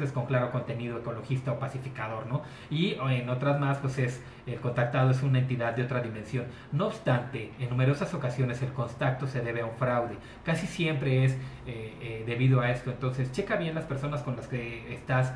extraterrestres con claro contenido ecologista o pacificador, ¿no? Y en otras más, pues el contactado es una entidad de otra dimensión. No obstante, en numerosas ocasiones el contacto se debe a un fraude. Casi siempre es debido a esto. Entonces, checa bien las personas con las que estás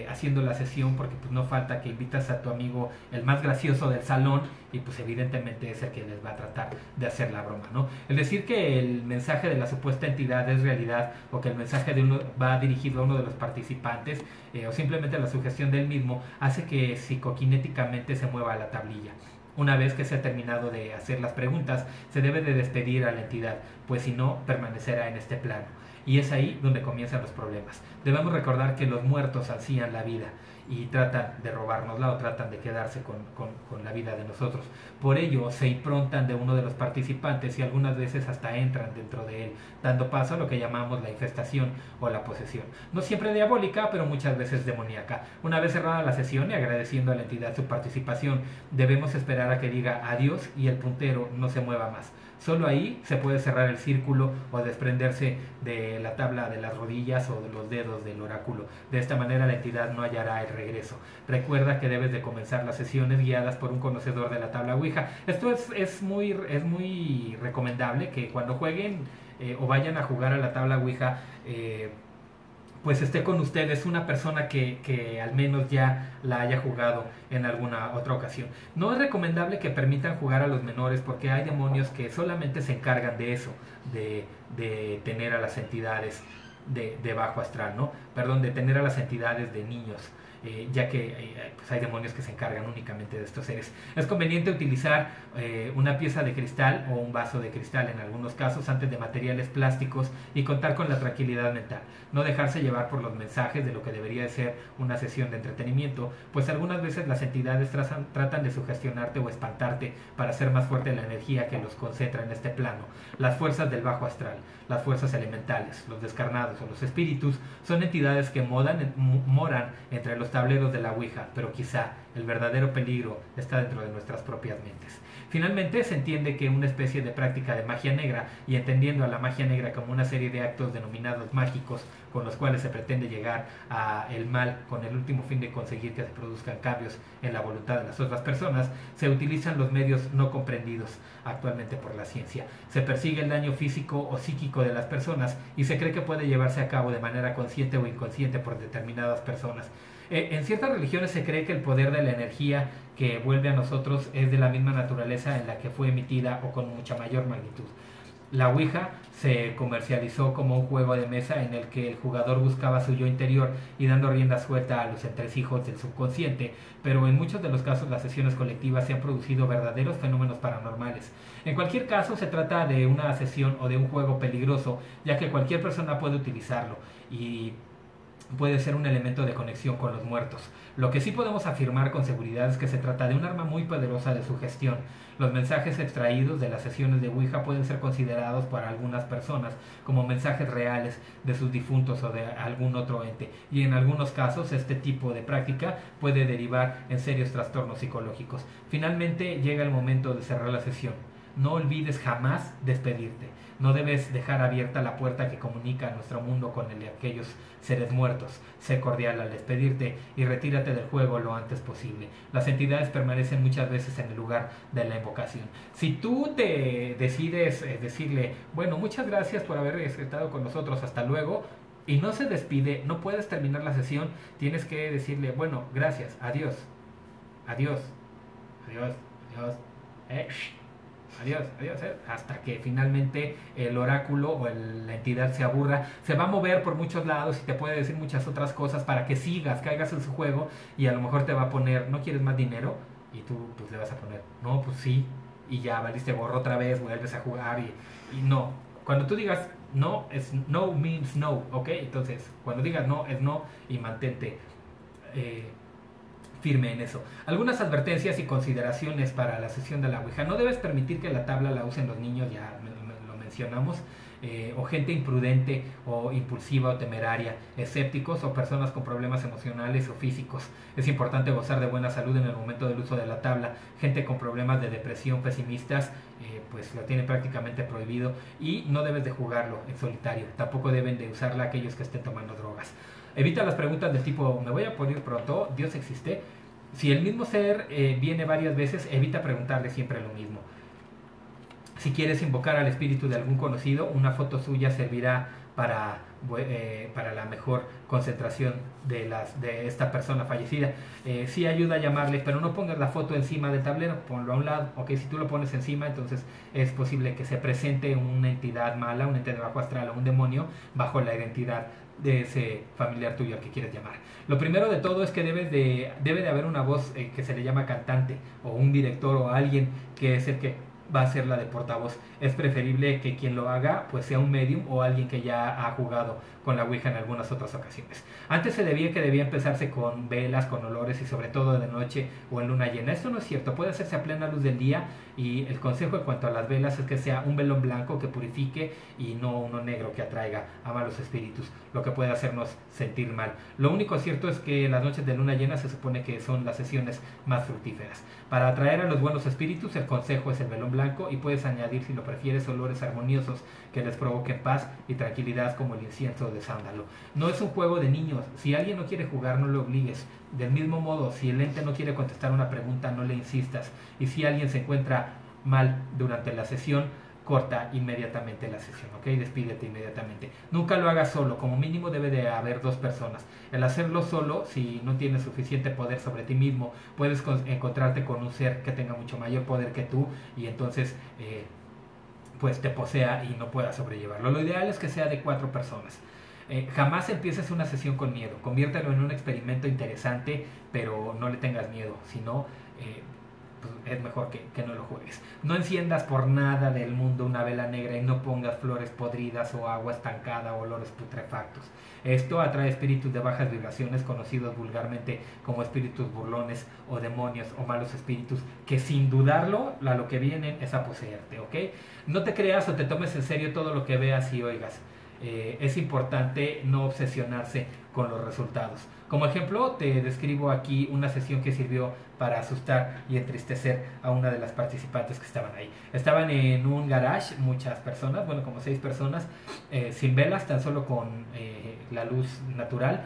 haciendo la sesión, porque pues no falta que invitas a tu amigo el más gracioso del salón y pues evidentemente es el que les va a tratar de hacer la broma, ¿no? El decir que el mensaje de la supuesta entidad es realidad o que el mensaje de uno va dirigido a uno de los participantes o simplemente la sugestión del mismo hace que psicoquinéticamente se mueva la tablilla. Una vez que se ha terminado de hacer las preguntas, se debe de despedir a la entidad, pues si no, permanecerá en este plano. Y es ahí donde comienzan los problemas. Debemos recordar que los muertos ansían la vida y tratan de robárnosla o tratan de quedarse con la vida de nosotros. Por ello se improntan de uno de los participantes y algunas veces hasta entran dentro de él, dando paso a lo que llamamos la infestación o la posesión. No siempre diabólica, pero muchas veces demoníaca. Una vez cerrada la sesión y agradeciendo a la entidad su participación, debemos esperar a que diga adiós y el puntero no se mueva más. Solo ahí se puede cerrar el círculo o desprenderse de la tabla de las rodillas o de los dedos del oráculo. De esta manera la entidad no hallará el regreso. Recuerda que debes de comenzar las sesiones guiadas por un conocedor de la tabla Ouija. Esto es muy recomendable que cuando jueguen o vayan a jugar a la tabla Ouija, pues esté con ustedes una persona que al menos ya la haya jugado en alguna otra ocasión. No es recomendable que permitan jugar a los menores porque hay demonios que solamente se encargan de eso, de tener a las entidades de bajo astral, ¿no? Perdón, de tener a las entidades de niños. Ya que pues hay demonios que se encargan únicamente de estos seres. Es conveniente utilizar una pieza de cristal o un vaso de cristal en algunos casos antes de materiales plásticos y contar con la tranquilidad mental. No dejarse llevar por los mensajes de lo que debería de ser una sesión de entretenimiento, pues algunas veces las entidades tratan de sugestionarte o espantarte para hacer más fuerte la energía que los concentra en este plano. Las fuerzas del bajo astral, las fuerzas elementales, los descarnados o los espíritus son entidades que moran entre los tableros de la Ouija, pero quizá el verdadero peligro está dentro de nuestras propias mentes. Finalmente se entiende que una especie de práctica de magia negra, y entendiendo a la magia negra como una serie de actos denominados mágicos con los cuales se pretende llegar a el mal con el último fin de conseguir que se produzcan cambios en la voluntad de las otras personas, se utilizan los medios no comprendidos actualmente por la ciencia. Se persigue el daño físico o psíquico de las personas y se cree que puede llevarse a cabo de manera consciente o inconsciente por determinadas personas. En ciertas religiones se cree que el poder de la energía que vuelve a nosotros es de la misma naturaleza en la que fue emitida o con mucha mayor magnitud. La Ouija se comercializó como un juego de mesa en el que el jugador buscaba su yo interior y dando rienda suelta a los entresijos del subconsciente, pero en muchos de los casos las sesiones colectivas se han producido verdaderos fenómenos paranormales. En cualquier caso se trata de una sesión o de un juego peligroso, ya que cualquier persona puede utilizarlo y puede ser un elemento de conexión con los muertos. Lo que sí podemos afirmar con seguridad es que se trata de un arma muy poderosa de sugestión. Los mensajes extraídos de las sesiones de Ouija pueden ser considerados por algunas personas como mensajes reales de sus difuntos o de algún otro ente, y en algunos casos este tipo de práctica puede derivar en serios trastornos psicológicos. Finalmente llega el momento de cerrar la sesión. No olvides jamás despedirte. No debes dejar abierta la puerta que comunica a nuestro mundo con el de aquellos seres muertos. Sé cordial al despedirte y retírate del juego lo antes posible. Las entidades permanecen muchas veces en el lugar de la invocación. Si tú te decides decirle, bueno, muchas gracias por haber estado con nosotros, hasta luego, y no se despide, no puedes terminar la sesión, tienes que decirle, bueno, gracias, adiós, adiós, adiós, adiós, adiós, adiós, hasta que finalmente el oráculo o la entidad se aburra. Se va a mover por muchos lados y te puede decir muchas otras cosas para que sigas, caigas en su juego, y a lo mejor te va a poner, ¿no quieres más dinero? Y tú pues le vas a poner, no, pues sí, y ya valiste gorro otra vez, vuelves a jugar y no. Cuando tú digas no, es no means no, ¿ok? Entonces, cuando digas no, es no, y mantente firme en eso. Algunas advertencias y consideraciones para la sesión de la Ouija. No debes permitir que la tabla la usen los niños, ya lo mencionamos, o gente imprudente o impulsiva o temeraria, escépticos o personas con problemas emocionales o físicos. Es importante gozar de buena salud en el momento del uso de la tabla. Gente con problemas de depresión, pesimistas, pues lo tiene prácticamente prohibido, y no debes de jugarlo en solitario. Tampoco deben de usarla aquellos que estén tomando drogas. Evita las preguntas del tipo, ¿me voy a morir pronto? ¿Dios existe? Si el mismo ser viene varias veces, evita preguntarle siempre lo mismo. Si quieres invocar al espíritu de algún conocido, una foto suya servirá para la mejor concentración de esta persona fallecida. Sí ayuda a llamarle, pero no pongas la foto encima del tablero, ponlo a un lado. Ok, si tú lo pones encima, entonces es posible que se presente una entidad mala, una entidad bajo astral o un demonio bajo la identidad de ese familiar tuyo al que quieres llamar. Lo primero de todo es que debe de haber una voz que se le llama cantante, o un director o alguien que es el que va a ser la de portavoz. Es preferible que quien lo haga pues sea un medium o alguien que ya ha jugado con la Ouija en algunas otras ocasiones. Antes se debía empezarse con velas, con olores y sobre todo de noche o en luna llena. Esto no es cierto, puede hacerse a plena luz del día, y el consejo en cuanto a las velas es que sea un velón blanco que purifique y no uno negro que atraiga a malos espíritus, lo que puede hacernos sentir mal. Lo único cierto es que las noches de luna llena se supone que son las sesiones más fructíferas. Para atraer a los buenos espíritus, el consejo es el velón blanco, y puedes añadir, si lo prefieres, olores armoniosos que les provoquen paz y tranquilidad, como el incienso de sándalo. No es un juego de niños. Si alguien no quiere jugar, no lo obligues. Del mismo modo, si el ente no quiere contestar una pregunta, no le insistas. Y si alguien se encuentra mal durante la sesión, corta inmediatamente la sesión, ¿ok? Despídete inmediatamente. Nunca lo hagas solo, como mínimo debe de haber 2 personas. El hacerlo solo, si no tienes suficiente poder sobre ti mismo, puedes encontrarte con un ser que tenga mucho mayor poder que tú, y entonces pues te posea y no puedas sobrellevarlo. Lo ideal es que sea de 4 personas. Jamás empieces una sesión con miedo. Conviértelo en un experimento interesante, pero no le tengas miedo, sino pues es mejor que no lo juegues. No enciendas por nada del mundo una vela negra, y no pongas flores podridas o agua estancada o olores putrefactos. Esto atrae espíritus de bajas vibraciones, conocidos vulgarmente como espíritus burlones o demonios o malos espíritus, que sin dudarlo a lo que vienen es a poseerte, ¿ok? No te creas o te tomes en serio todo lo que veas y oigas. Es importante no obsesionarse con los resultados. Como ejemplo, te describo aquí una sesión que sirvió para asustar y entristecer a una de las participantes que estaban ahí. Estaban en un garage, muchas personas, bueno, como 6 personas, sin velas, tan solo con la luz natural,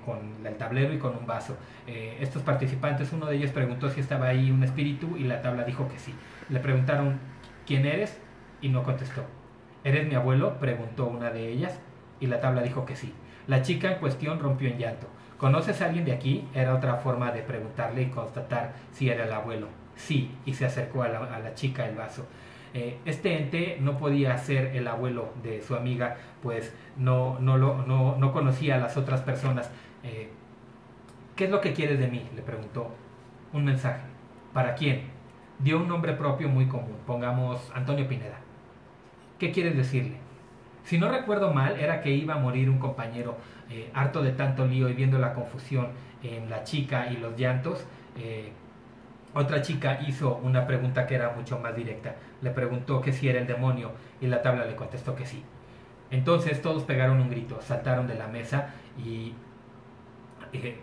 con el tablero y con un vaso. Estos participantes, uno de ellos preguntó si estaba ahí un espíritu, y la tabla dijo que sí. Le preguntaron, ¿quién eres? Y no contestó. ¿Eres mi abuelo?, preguntó una de ellas, y la tabla dijo que sí. La chica en cuestión rompió en llanto. ¿Conoces a alguien de aquí? Era otra forma de preguntarle y constatar si era el abuelo. Sí, y se acercó a la chica el vaso. Este ente no podía ser el abuelo de su amiga, pues no conocía a las otras personas. ¿Qué es lo que quieres de mí?, le preguntó. Un mensaje. ¿Para quién? Dio un nombre propio muy común, pongamos Antonio Pineda. ¿Qué quieres decirle? Si no recuerdo mal, era que iba a morir un compañero. Harto de tanto lío y viendo la confusión en la chica y los llantos, otra chica hizo una pregunta que era mucho más directa. Le preguntó que si era el demonio, y la tabla le contestó que sí. Entonces todos pegaron un grito, saltaron de la mesa y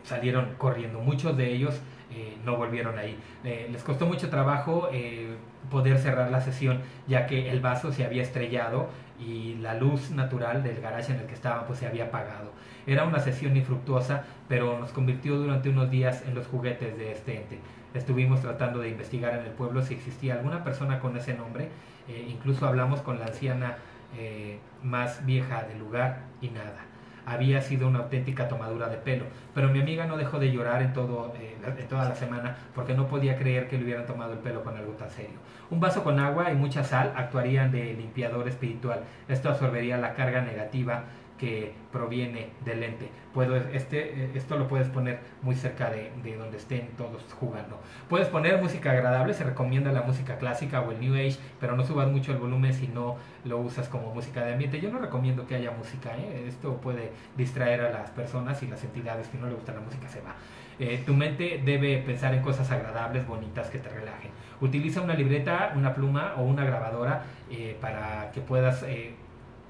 salieron corriendo. Muchos de ellos no volvieron ahí. Les costó mucho trabajo poder cerrar la sesión, ya que el vaso se había estrellado y la luz natural del garaje en el que estaban pues se había apagado. Era una sesión infructuosa, pero nos convirtió durante unos días en los juguetes de este ente. Estuvimos tratando de investigar en el pueblo si existía alguna persona con ese nombre. Incluso hablamos con la anciana más vieja del lugar, y nada. Había sido una auténtica tomadura de pelo, pero mi amiga no dejó de llorar en toda la semana, porque no podía creer que le hubieran tomado el pelo con algo tan serio. Un vaso con agua y mucha sal actuarían de limpiador espiritual. Esto absorbería la carga negativa que proviene del ente. Esto lo puedes poner muy cerca de donde estén todos jugando. Puedes poner música agradable, se recomienda la música clásica o el New Age, pero no subas mucho el volumen si no lo usas como música de ambiente. Yo no recomiendo que haya música, esto puede distraer a las personas y las entidades. Si no le gusta la música, se va. Tu mente debe pensar en cosas agradables, bonitas, que te relajen. Utiliza una libreta, una pluma o una grabadora para que puedas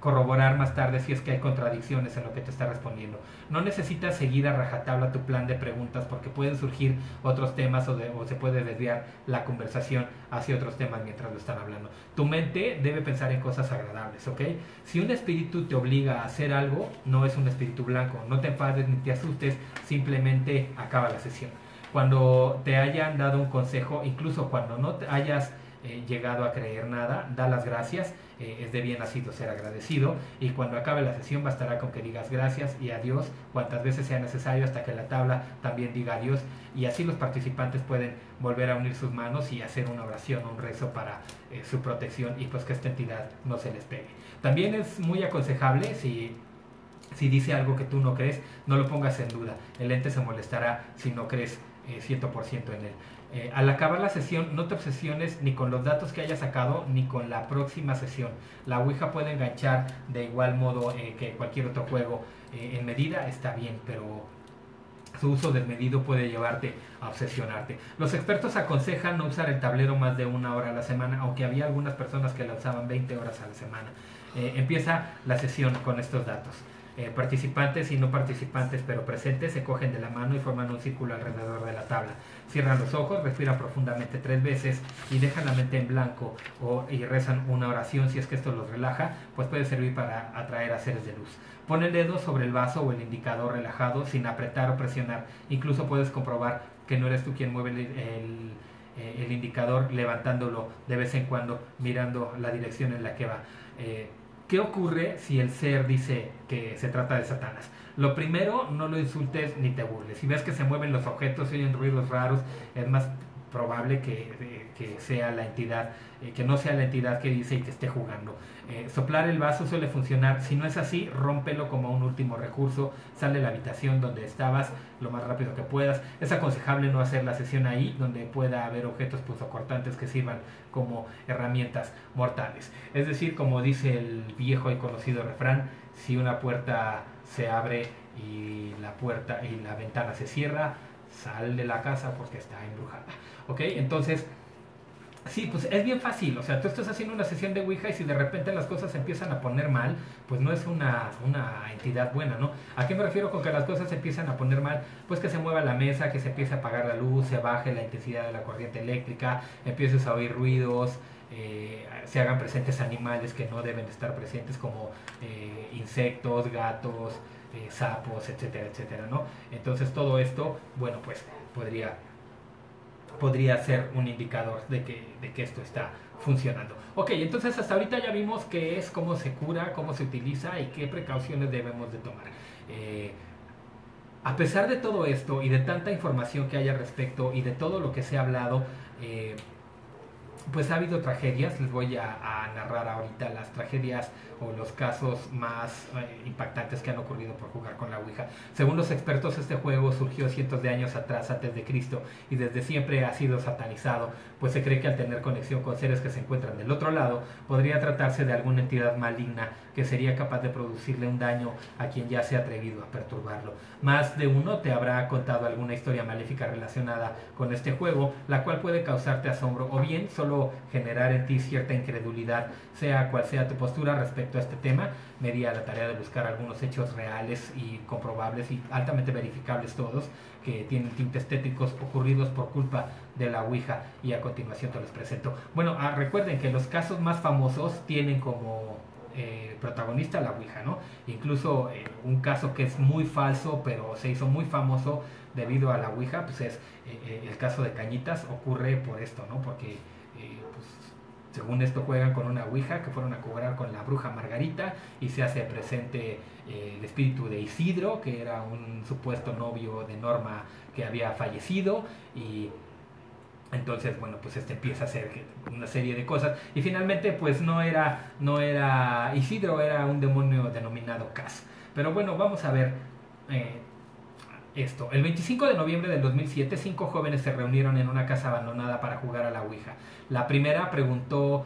corroborar más tarde si es que hay contradicciones en lo que te está respondiendo. No necesitas seguir a rajatabla tu plan de preguntas porque pueden surgir otros temas o se puede desviar la conversación hacia otros temas mientras lo están hablando. Tu mente debe pensar en cosas agradables, ¿ok? Si un espíritu te obliga a hacer algo, no es un espíritu blanco. No te enfades ni te asustes, simplemente acaba la sesión. Cuando te hayan dado un consejo, incluso cuando no te hayas llegado a creer nada, da las gracias, es de bien nacido ser agradecido, y cuando acabe la sesión bastará con que digas gracias y adiós cuantas veces sea necesario hasta que la tabla también diga adiós, y así los participantes pueden volver a unir sus manos y hacer una oración o un rezo para su protección y pues que esta entidad no se les pegue. También es muy aconsejable si dice algo que tú no crees, no lo pongas en duda, el ente se molestará si no crees 100% en él. Al acabar la sesión, no te obsesiones ni con los datos que hayas sacado ni con la próxima sesión. La Ouija puede enganchar de igual modo que cualquier otro juego. En medida está bien, pero su uso desmedido puede llevarte a obsesionarte. Los expertos aconsejan no usar el tablero más de 1 hora a la semana, aunque había algunas personas que la usaban 20 horas a la semana. Empieza la sesión con estos datos. Participantes y no participantes pero presentes se cogen de la mano y forman un círculo alrededor de la tabla. Cierran los ojos, respiran profundamente 3 veces y dejan la mente en blanco y rezan una oración. Si es que esto los relaja, pues puede servir para atraer a seres de luz. Pon el dedo sobre el vaso o el indicador relajado sin apretar o presionar. Incluso puedes comprobar que no eres tú quien mueve el indicador, levantándolo de vez en cuando, mirando la dirección en la que va. ¿Qué ocurre si el ser dice que se trata de Satanás? Lo primero, no lo insultes ni te burles. Si ves que se mueven los objetos, se oyen ruidos raros, es más probable que sea la entidad, que no sea la entidad que dice y que esté jugando. Soplar el vaso suele funcionar. Si no es así, rómpelo como un último recurso. Sal de la habitación donde estabas lo más rápido que puedas. Es aconsejable no hacer la sesión ahí, donde pueda haber objetos punzocortantes que sirvan como herramientas mortales. Es decir, como dice el viejo y conocido refrán, si una puerta se abre y la ventana se cierra, sal de la casa porque está embrujada. ¿Ok? Entonces, sí, pues es bien fácil. O sea, tú estás haciendo una sesión de Ouija y si de repente las cosas se empiezan a poner mal, pues no es una entidad buena, ¿no? ¿A qué me refiero con que las cosas se empiezan a poner mal? Pues que se mueva la mesa, que se empiece a apagar la luz, se baje la intensidad de la corriente eléctrica, empieces a oír ruidos, se hagan presentes animales que no deben estar presentes como insectos, gatos, sapos, etcétera, etcétera, ¿no? Entonces todo esto, bueno, pues podría ser un indicador de que esto está funcionando. Ok, entonces hasta ahorita ya vimos qué es, cómo se cura, cómo se utiliza y qué precauciones debemos de tomar. A pesar de todo esto y de tanta información que hay al respecto y de todo lo que se ha hablado, pues ha habido tragedias. Les voy a narrar ahorita las tragedias o los casos más impactantes que han ocurrido por jugar con la Ouija. Según los expertos, este juego surgió cientos de años atrás, antes de Cristo, y desde siempre ha sido satanizado, pues se cree que al tener conexión con seres que se encuentran del otro lado, podría tratarse de alguna entidad maligna que sería capaz de producirle un daño a quien ya se ha atrevido a perturbarlo. Más de uno te habrá contado alguna historia maléfica relacionada con este juego, la cual puede causarte asombro o bien solo generar en ti cierta incredulidad. Sea cual sea tu postura respecto a este tema, me di a la tarea de buscar algunos hechos reales y comprobables y altamente verificables todos, que tienen tintes tétricos ocurridos por culpa de la Ouija, y a continuación te los presento. Bueno, recuerden que los casos más famosos tienen como protagonista la Ouija, ¿no? Incluso un caso que es muy falso, pero se hizo muy famoso debido a la Ouija, pues es el caso de Cañitas. Ocurre por esto, ¿no? Porque pues, según esto juegan con una Ouija que fueron a cobrar con la bruja Margarita y se hace presente el espíritu de Isidro, que era un supuesto novio de Norma que había fallecido, y entonces, bueno, pues empieza a hacer una serie de cosas y finalmente pues no era Isidro, era un demonio denominado Cas. Pero bueno, vamos a ver esto. El 25 de noviembre del 2007, 5 jóvenes se reunieron en una casa abandonada para jugar a la Ouija. La primera pregunta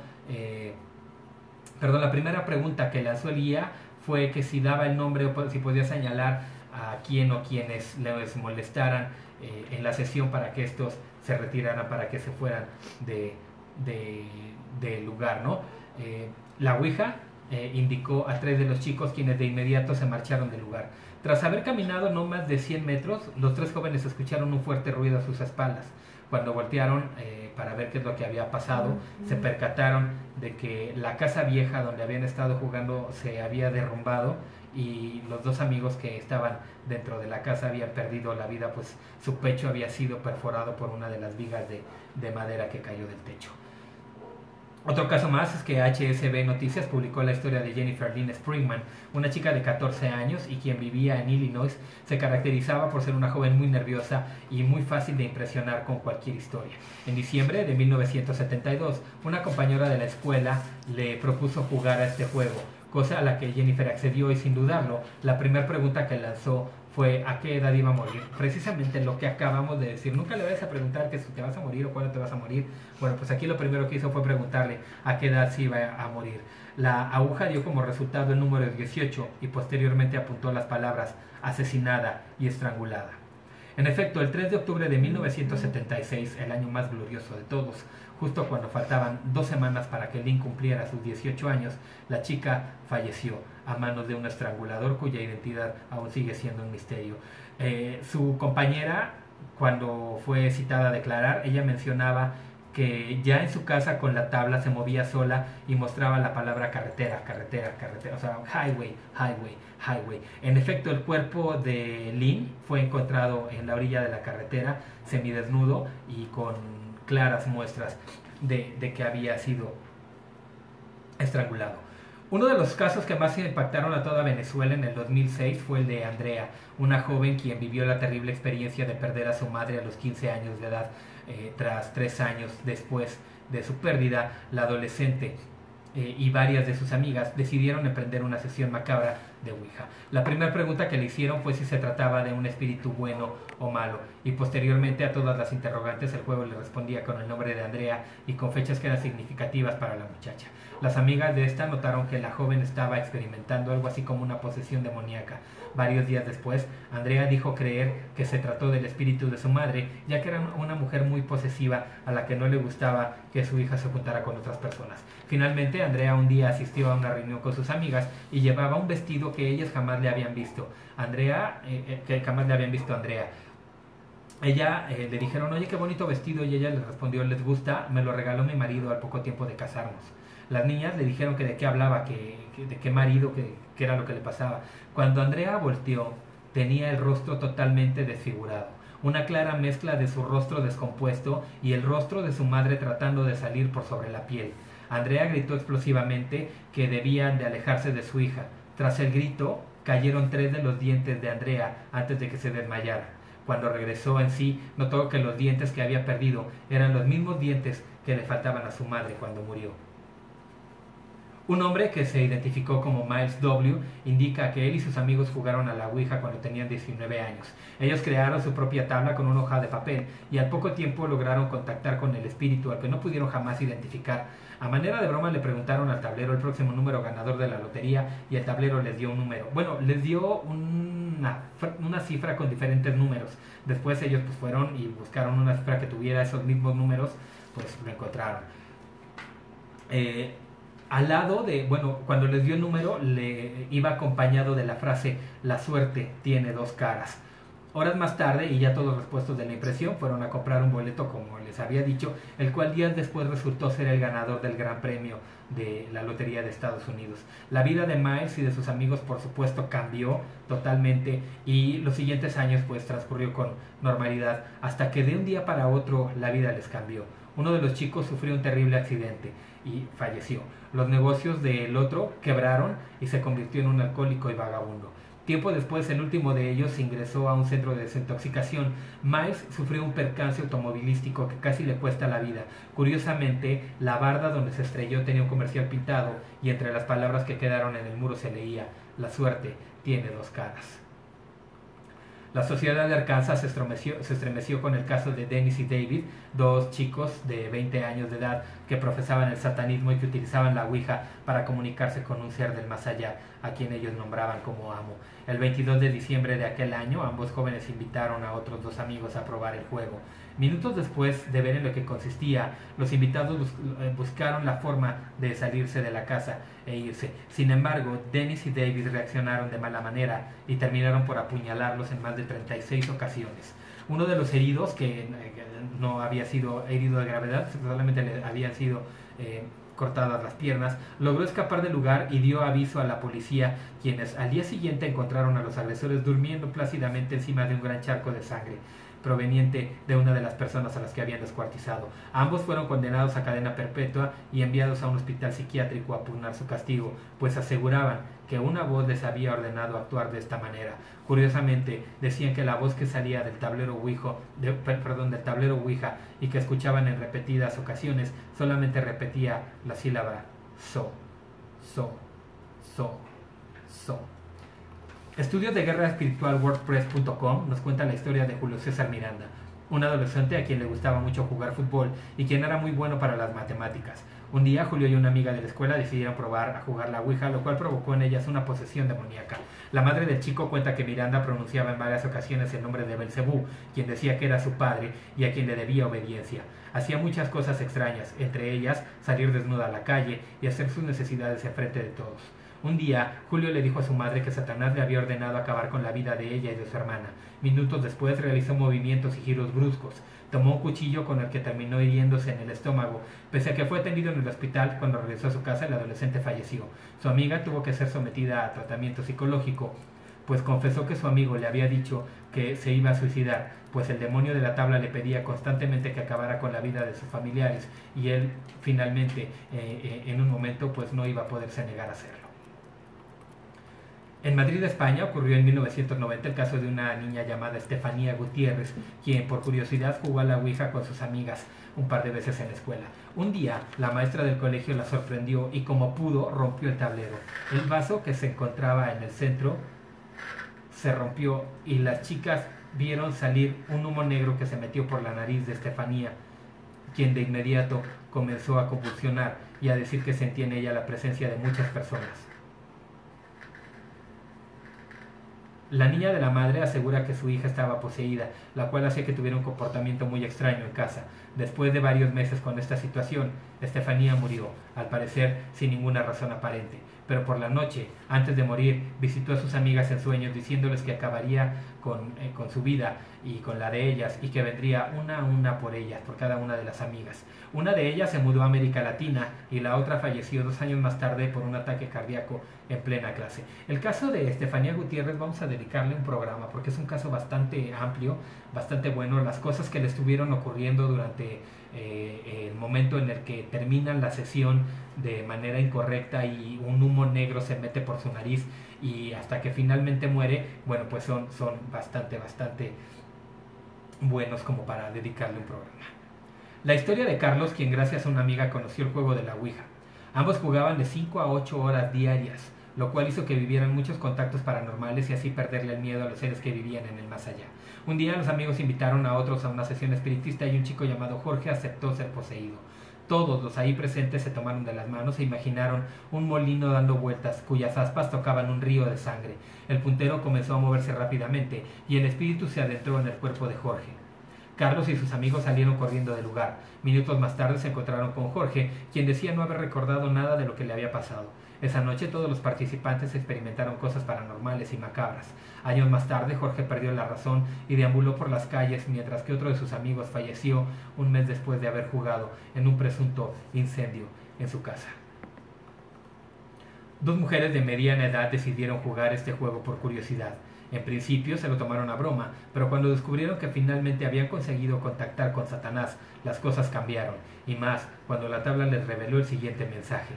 que lanzó el guía fue que si daba el nombre o si podía señalar a quién o quienes les molestaran en la sesión para que estos se retiraran, para que se fueran del lugar, ¿no? La Ouija indicó a 3 de los chicos, quienes de inmediato se marcharon del lugar. Tras haber caminado no más de 100 metros, los 3 jóvenes escucharon un fuerte ruido a sus espaldas. Cuando voltearon para ver qué es lo que había pasado, se percataron de que la casa vieja donde habían estado jugando se había derrumbado y los 2 amigos que estaban dentro de la casa habían perdido la vida, pues su pecho había sido perforado por una de las vigas de madera que cayó del techo. Otro caso más es que HSB Noticias publicó la historia de Jennifer Lynn Springman, una chica de 14 años y quien vivía en Illinois. Se caracterizaba por ser una joven muy nerviosa y muy fácil de impresionar con cualquier historia. En diciembre de 1972, una compañera de la escuela le propuso jugar a este juego, cosa a la que Jennifer accedió y sin dudarlo, la primera pregunta que lanzó fue ¿a qué edad iba a morir? Precisamente lo que acabamos de decir. Nunca le vayas a preguntar que si te vas a morir o cuándo te vas a morir. Bueno, pues aquí lo primero que hizo fue preguntarle a qué edad se iba a morir. La aguja dio como resultado el número 18 y posteriormente apuntó las palabras asesinada y estrangulada. En efecto, el 3 de octubre de 1976, el año más glorioso de todos, justo cuando faltaban 2 semanas para que Lynn cumpliera sus 18 años, la chica falleció a manos de un estrangulador cuya identidad aún sigue siendo un misterio. Su compañera, cuando fue citada a declarar, ella mencionaba que ya en su casa con la tabla se movía sola y mostraba la palabra carretera, carretera, carretera, o sea, highway, highway, highway. En efecto, el cuerpo de Lynn fue encontrado en la orilla de la carretera, semidesnudo y con claras muestras de que había sido estrangulado. Uno de los casos que más impactaron a toda Venezuela en el 2006 fue el de Andrea, una joven quien vivió la terrible experiencia de perder a su madre a los 15 años de edad. Tras 3 años después de su pérdida, la adolescente y varias de sus amigas decidieron emprender una sesión macabra de Ouija. La primera pregunta que le hicieron fue si se trataba de un espíritu bueno o malo, y posteriormente a todas las interrogantes el juego le respondía con el nombre de Andrea y con fechas que eran significativas para la muchacha. Las amigas de esta notaron que la joven estaba experimentando algo así como una posesión demoníaca. Varios días después, Andrea dijo creer que se trató del espíritu de su madre, ya que era una mujer muy posesiva a la que no le gustaba que su hija se juntara con otras personas. Finalmente, Andrea un día asistió a una reunión con sus amigas y llevaba un vestido que ellas jamás le habían visto. Que jamás le habían visto a Andrea. Ella le dijeron, oye, qué bonito vestido, y ella les respondió, les gusta, me lo regaló mi marido al poco tiempo de casarnos. Las niñas le dijeron que de qué hablaba, de qué marido, que era lo que le pasaba. Cuando Andrea volteó, tenía el rostro totalmente desfigurado, una clara mezcla de su rostro descompuesto y el rostro de su madre tratando de salir por sobre la piel. Andrea gritó explosivamente que debían de alejarse de su hija. Tras el grito, cayeron 3 de los dientes de Andrea antes de que se desmayara. Cuando regresó en sí, notó que los dientes que había perdido eran los mismos dientes que le faltaban a su madre cuando murió. Un hombre que se identificó como Miles W. indica que él y sus amigos jugaron a la Ouija cuando tenían 19 años. Ellos crearon su propia tabla con una hoja de papel y al poco tiempo lograron contactar con el espíritu al que no pudieron jamás identificar. A manera de broma le preguntaron al tablero el próximo número ganador de la lotería y el tablero les dio un número. Bueno, les dio una cifra con diferentes números. Después ellos pues fueron y buscaron una cifra que tuviera esos mismos números, pues lo encontraron. Al lado cuando les dio el número, le iba acompañado de la frase, la suerte tiene 2 caras. Horas más tarde, y ya todos los puestos de la impresión, fueron a comprar un boleto, como les había dicho, el cual días después resultó ser el ganador del gran premio de la Lotería de Estados Unidos. La vida de Miles y de sus amigos, por supuesto, cambió totalmente, y los siguientes años pues transcurrió con normalidad, hasta que de un día para otro la vida les cambió. Uno de los chicos sufrió un terrible accidente y falleció. Los negocios del otro quebraron y se convirtió en un alcohólico y vagabundo. Tiempo después, el último de ellos ingresó a un centro de desintoxicación. Miles sufrió un percance automovilístico que casi le cuesta la vida. Curiosamente, la barda donde se estrelló tenía un comercial pintado y entre las palabras que quedaron en el muro se leía, la suerte tiene 2 caras. La sociedad de Arkansas se estremeció con el caso de Dennis y David, dos chicos de 20 años de edad que profesaban el satanismo y que utilizaban la Ouija para comunicarse con un ser del más allá, a quien ellos nombraban como amo. El 22 de diciembre de aquel año, ambos jóvenes invitaron a otros dos amigos a probar el juego. Minutos después de ver en lo que consistía, los invitados buscaron la forma de salirse de la casa e irse. Sin embargo, Dennis y David reaccionaron de mala manera y terminaron por apuñalarlos en más de 36 ocasiones. Uno de los heridos, que no había sido herido de gravedad, solamente le habían sido cortadas las piernas, logró escapar del lugar y dio aviso a la policía, quienes al día siguiente encontraron a los agresores durmiendo plácidamente encima de un gran charco de sangre proveniente de una de las personas a las que habían descuartizado. Ambos fueron condenados a cadena perpetua y enviados a un hospital psiquiátrico a purgar su castigo, pues aseguraban que una voz les había ordenado actuar de esta manera. Curiosamente, decían que la voz que salía del tablero Ouija y que escuchaban en repetidas ocasiones solamente repetía la sílaba so, so, so, so. Estudios de Guerra Espiritual WordPress.com nos cuenta la historia de Julio César Miranda, un adolescente a quien le gustaba mucho jugar fútbol y quien era muy bueno para las matemáticas. Un día Julio y una amiga de la escuela decidieron probar a jugar la Ouija, lo cual provocó en ellas una posesión demoníaca. La madre del chico cuenta que Miranda pronunciaba en varias ocasiones el nombre de Belcebú, quien decía que era su padre y a quien le debía obediencia. Hacía muchas cosas extrañas, entre ellas salir desnuda a la calle y hacer sus necesidades en frente de todos. Un día, Julio le dijo a su madre que Satanás le había ordenado acabar con la vida de ella y de su hermana. Minutos después realizó movimientos y giros bruscos. Tomó un cuchillo con el que terminó hiriéndose en el estómago. Pese a que fue atendido en el hospital, cuando regresó a su casa el adolescente falleció. Su amiga tuvo que ser sometida a tratamiento psicológico, pues confesó que su amigo le había dicho que se iba a suicidar, pues el demonio de la tabla le pedía constantemente que acabara con la vida de sus familiares y él finalmente en un momento pues no iba a poderse negar a hacerlo. En Madrid, España, ocurrió en 1990 el caso de una niña llamada Estefanía Gutiérrez, quien por curiosidad jugó a la Ouija con sus amigas un par de veces en la escuela. Un día, la maestra del colegio la sorprendió y como pudo rompió el tablero. El vaso que se encontraba en el centro se rompió y las chicas vieron salir un humo negro que se metió por la nariz de Estefanía, quien de inmediato comenzó a convulsionar y a decir que sentía en ella la presencia de muchas personas. La niña de la madre asegura que su hija estaba poseída, la cual hacía que tuviera un comportamiento muy extraño en casa. Después de varios meses con esta situación, Estefanía murió, al parecer sin ninguna razón aparente. Pero por la noche, antes de morir, visitó a sus amigas en sueños diciéndoles que acabaría con su vida y con la de ellas y que vendría una a una por ellas, por cada una de las amigas. Una de ellas se mudó a América Latina y la otra falleció 2 años más tarde por un ataque cardíaco en plena clase. El caso de Estefanía Gutiérrez vamos a dedicarle un programa porque es un caso bastante amplio, bastante bueno. Las cosas que le estuvieron ocurriendo durante el momento en el que terminan la sesión de manera incorrecta y un humo negro se mete por su nariz y hasta que finalmente muere, bueno, pues son bastante buenos como para dedicarle un programa. La historia de Carlos, quien gracias a una amiga conoció el juego de la Ouija. Ambos jugaban de 5 a 8 horas diarias, lo cual hizo que vivieran muchos contactos paranormales y así perderle el miedo a los seres que vivían en el más allá. Un día los amigos invitaron a otros a una sesión espiritista y un chico llamado Jorge aceptó ser poseído. Todos los ahí presentes se tomaron de las manos e imaginaron un molino dando vueltas, cuyas aspas tocaban un río de sangre. El puntero comenzó a moverse rápidamente y el espíritu se adentró en el cuerpo de Jorge. Carlos y sus amigos salieron corriendo del lugar. Minutos más tarde se encontraron con Jorge, quien decía no haber recordado nada de lo que le había pasado. Esa noche todos los participantes experimentaron cosas paranormales y macabras. Años más tarde Jorge perdió la razón y deambuló por las calles mientras que otro de sus amigos falleció un mes después de haber jugado en un presunto incendio en su casa. 2 mujeres de mediana edad decidieron jugar este juego por curiosidad. En principio se lo tomaron a broma, pero cuando descubrieron que finalmente habían conseguido contactar con Satanás, las cosas cambiaron, y más cuando la tabla les reveló el siguiente mensaje: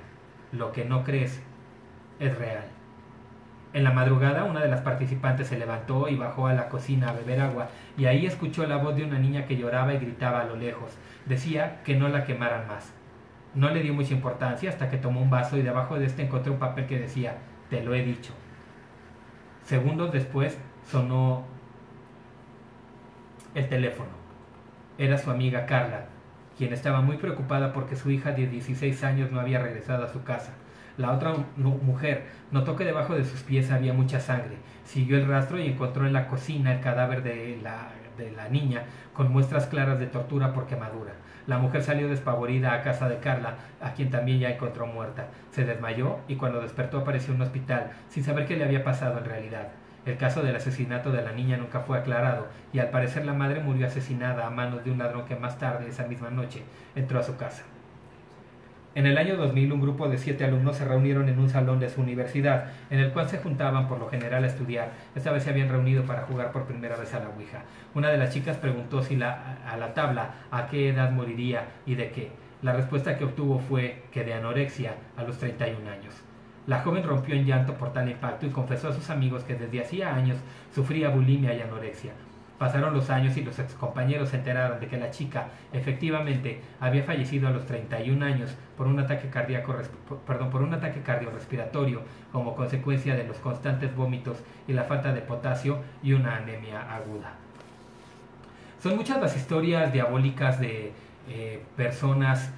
lo que no crees es real. En la madrugada, una de las participantes se levantó y bajó a la cocina a beber agua, y ahí escuchó la voz de una niña que lloraba y gritaba a lo lejos. Decía que no la quemaran más. No le dio mucha importancia hasta que tomó un vaso y debajo de este encontró un papel que decía: te lo he dicho. Segundos después sonó El teléfono. Era su amiga Carla, quien estaba muy preocupada porque su hija de 16 años no había regresado a su casa. La otra mujer notó que debajo de sus pies había mucha sangre. Siguió el rastro y encontró en la cocina el cadáver de la niña con muestras claras de tortura por quemadura. La mujer salió despavorida a casa de Carla, a quien también ya encontró muerta. Se desmayó y cuando despertó apareció en un hospital, sin saber qué le había pasado en realidad. El caso del asesinato de la niña nunca fue aclarado y al parecer la madre murió asesinada a manos de un ladrón que más tarde esa misma noche entró a su casa. En el año 2000 un grupo de 7 alumnos se reunieron en un salón de su universidad, en el cual se juntaban por lo general a estudiar. Esta vez se habían reunido para jugar por primera vez a la Ouija. Una de las chicas preguntó si a la tabla a qué edad moriría y de qué. La respuesta que obtuvo fue que de anorexia a los 31 años. La joven rompió en llanto por tal impacto y confesó a sus amigos que desde hacía años sufría bulimia y anorexia. Pasaron los años y los excompañeros se enteraron de que la chica efectivamente había fallecido a los 31 años por un ataque cardiorrespiratorio como consecuencia de los constantes vómitos y la falta de potasio y una anemia aguda. Son muchas las historias diabólicas de personas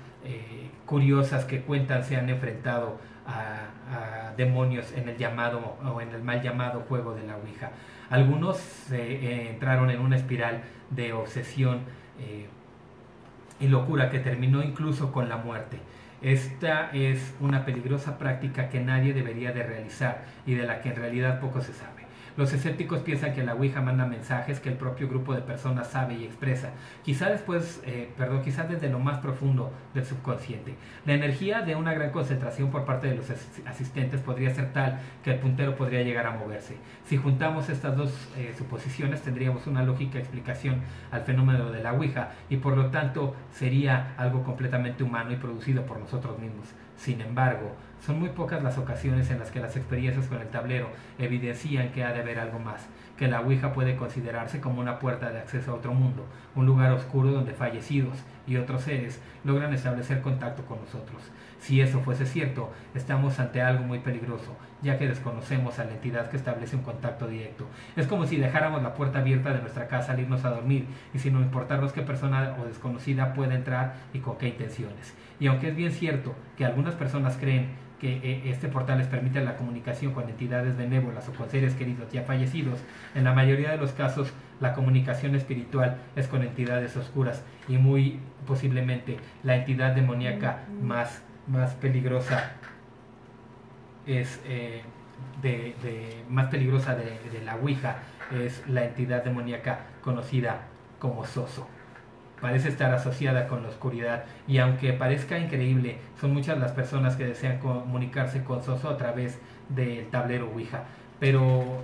curiosas que cuentan se han enfrentado a demonios en el llamado o en el mal llamado juego de la Ouija. Algunos entraron en una espiral de obsesión y locura que terminó incluso con la muerte. Esta es una peligrosa práctica que nadie debería de realizar y de la que en realidad poco se sabe. Los escépticos piensan que la Ouija manda mensajes que el propio grupo de personas sabe y expresa, quizá desde lo más profundo del subconsciente. La energía de una gran concentración por parte de los asistentes podría ser tal que el puntero podría llegar a moverse. Si juntamos estas dos suposiciones, tendríamos una lógica explicación al fenómeno de la Ouija y por lo tanto sería algo completamente humano y producido por nosotros mismos. Sin embargo, son muy pocas las ocasiones en las que las experiencias con el tablero evidencian que ha de haber algo más, que la Ouija puede considerarse como una puerta de acceso a otro mundo, un lugar oscuro donde fallecidos y otros seres logran establecer contacto con nosotros. Si eso fuese cierto, estamos ante algo muy peligroso, ya que desconocemos a la entidad que establece un contacto directo. Es como si dejáramos la puerta abierta de nuestra casa al irnos a dormir y sin importarnos qué persona o desconocida puede entrar y con qué intenciones. Y aunque es bien cierto que algunas personas creen que este portal les permite la comunicación con entidades benévolas o con seres queridos ya fallecidos, en la mayoría de los casos la comunicación espiritual es con entidades oscuras y muy posiblemente la entidad demoníaca más peligrosa es más peligrosa de la Ouija es la entidad demoníaca conocida como Zoso. Parece estar asociada con la oscuridad y aunque parezca increíble, son muchas las personas que desean comunicarse con Zoso a través del tablero Ouija. Pero,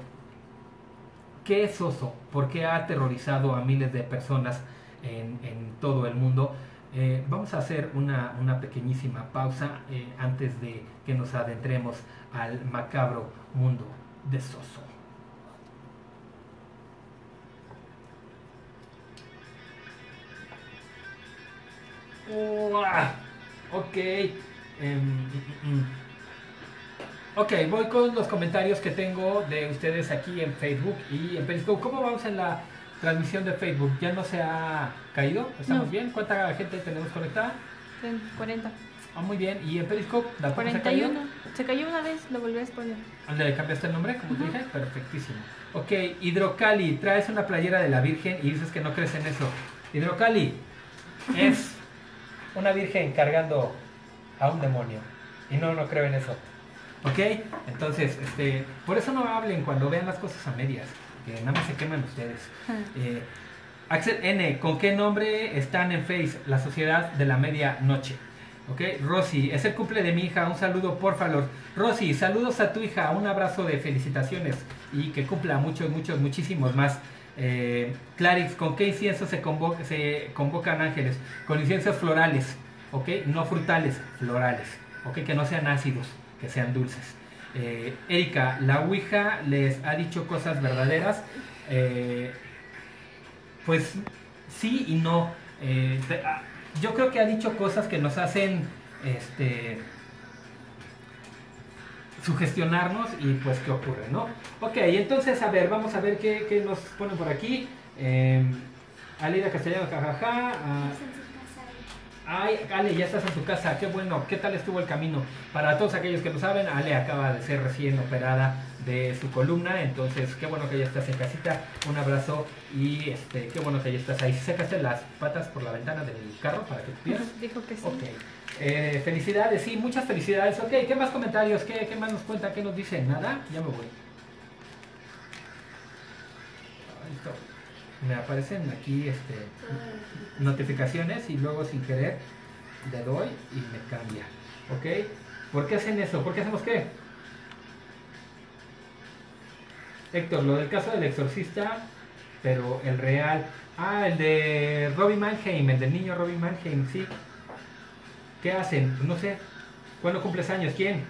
¿qué es Zoso? ¿Por qué ha aterrorizado a miles de personas en todo el mundo? Vamos a hacer una pequeñísima pausa antes de que nos adentremos al macabro mundo de Zoso. Ok. Ok, voy con los comentarios que tengo de ustedes aquí en Facebook y en Periscope. ¿Cómo vamos en la transmisión de Facebook? ¿Ya no se ha caído? ¿Estamos bien? ¿Cuánta gente tenemos conectada? 40. Muy bien. ¿Y en Periscope? 41. Se cayó una vez, lo volví a exponer. ¿Le cambiaste el nombre, como te dije? Perfectísimo. Ok, Hidrocali, traes una playera de la Virgen y dices que no crees en eso. Hidrocali es una virgen cargando a un demonio y no creo en eso, ¿ok? Entonces, por eso no hablen cuando vean las cosas a medias, que nada más se queman ustedes. Axel N, ¿con qué nombre están en Face? La Sociedad de la Medianoche. ¿Ok? Rosy, es el cumple de mi hija, un saludo por favor. Rosy, saludos a tu hija, un abrazo de felicitaciones y que cumpla muchísimos más. Clarix, ¿con qué incienso se convocan ángeles? Con inciensos florales, ¿ok? No frutales, florales, ¿ok? Que no sean ácidos, que sean dulces. Erika, ¿la Ouija les ha dicho cosas verdaderas? Pues sí y no. Yo creo que ha dicho cosas que nos hacen sugestionarnos y pues qué ocurre, ¿no? Ok, entonces a ver, vamos a ver qué nos ponen por aquí. Aleida Castellano, jajaja. Ay, Ale, ya estás en tu casa, qué bueno, ¿qué tal estuvo el camino? Para todos aquellos que lo saben, Ale acaba de ser recién operada de su columna, entonces qué bueno que ya estás en casita, un abrazo y qué bueno que ya estás ahí. ¿Sacaste las patas por la ventana del carro para que te pierdas? Dijo que sí. Ok, felicidades, sí, muchas felicidades. Ok, ¿qué más comentarios? ¿Qué más nos cuenta? ¿Qué nos dice? ¿Nada? Ya me voy. Listo. Me aparecen aquí notificaciones y luego sin querer le doy y me cambia. ¿Ok? ¿Por qué hacen eso? ¿Por qué hacemos qué? Héctor, lo del caso del exorcista, pero el real. Ah, el de Robbie Mannheim, el del niño Robbie Mannheim, sí. ¿Qué hacen? Pues no sé. ¿Cuándo cumples años? ¿Quién?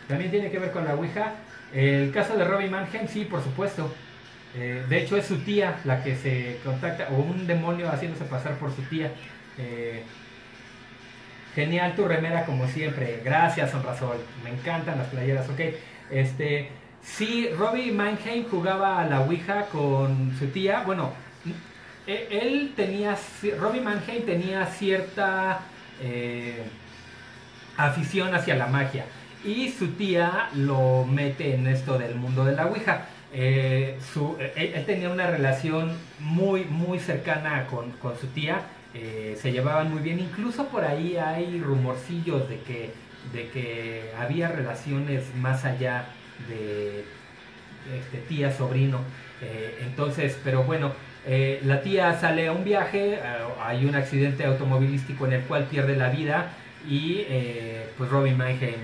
¿También tiene que ver con la Ouija? El caso de Robbie Mannheim, sí, por supuesto. De hecho es su tía la que se contacta, o un demonio haciéndose pasar por su tía. Genial tu remera como siempre, gracias Sonrasol, me encantan las playeras, ok. Sí, Robbie Mannheim jugaba a la Ouija con su tía, bueno, Robbie Mannheim tenía cierta afición hacia la magia y su tía lo mete en esto del mundo de la Ouija. Él tenía una relación muy, muy cercana con su tía, se llevaban muy bien, incluso por ahí hay rumorcillos de que había relaciones más allá de tía-sobrino, entonces, pero bueno, la tía sale a un viaje, hay un accidente automovilístico en el cual pierde la vida y pues Robin Mannheim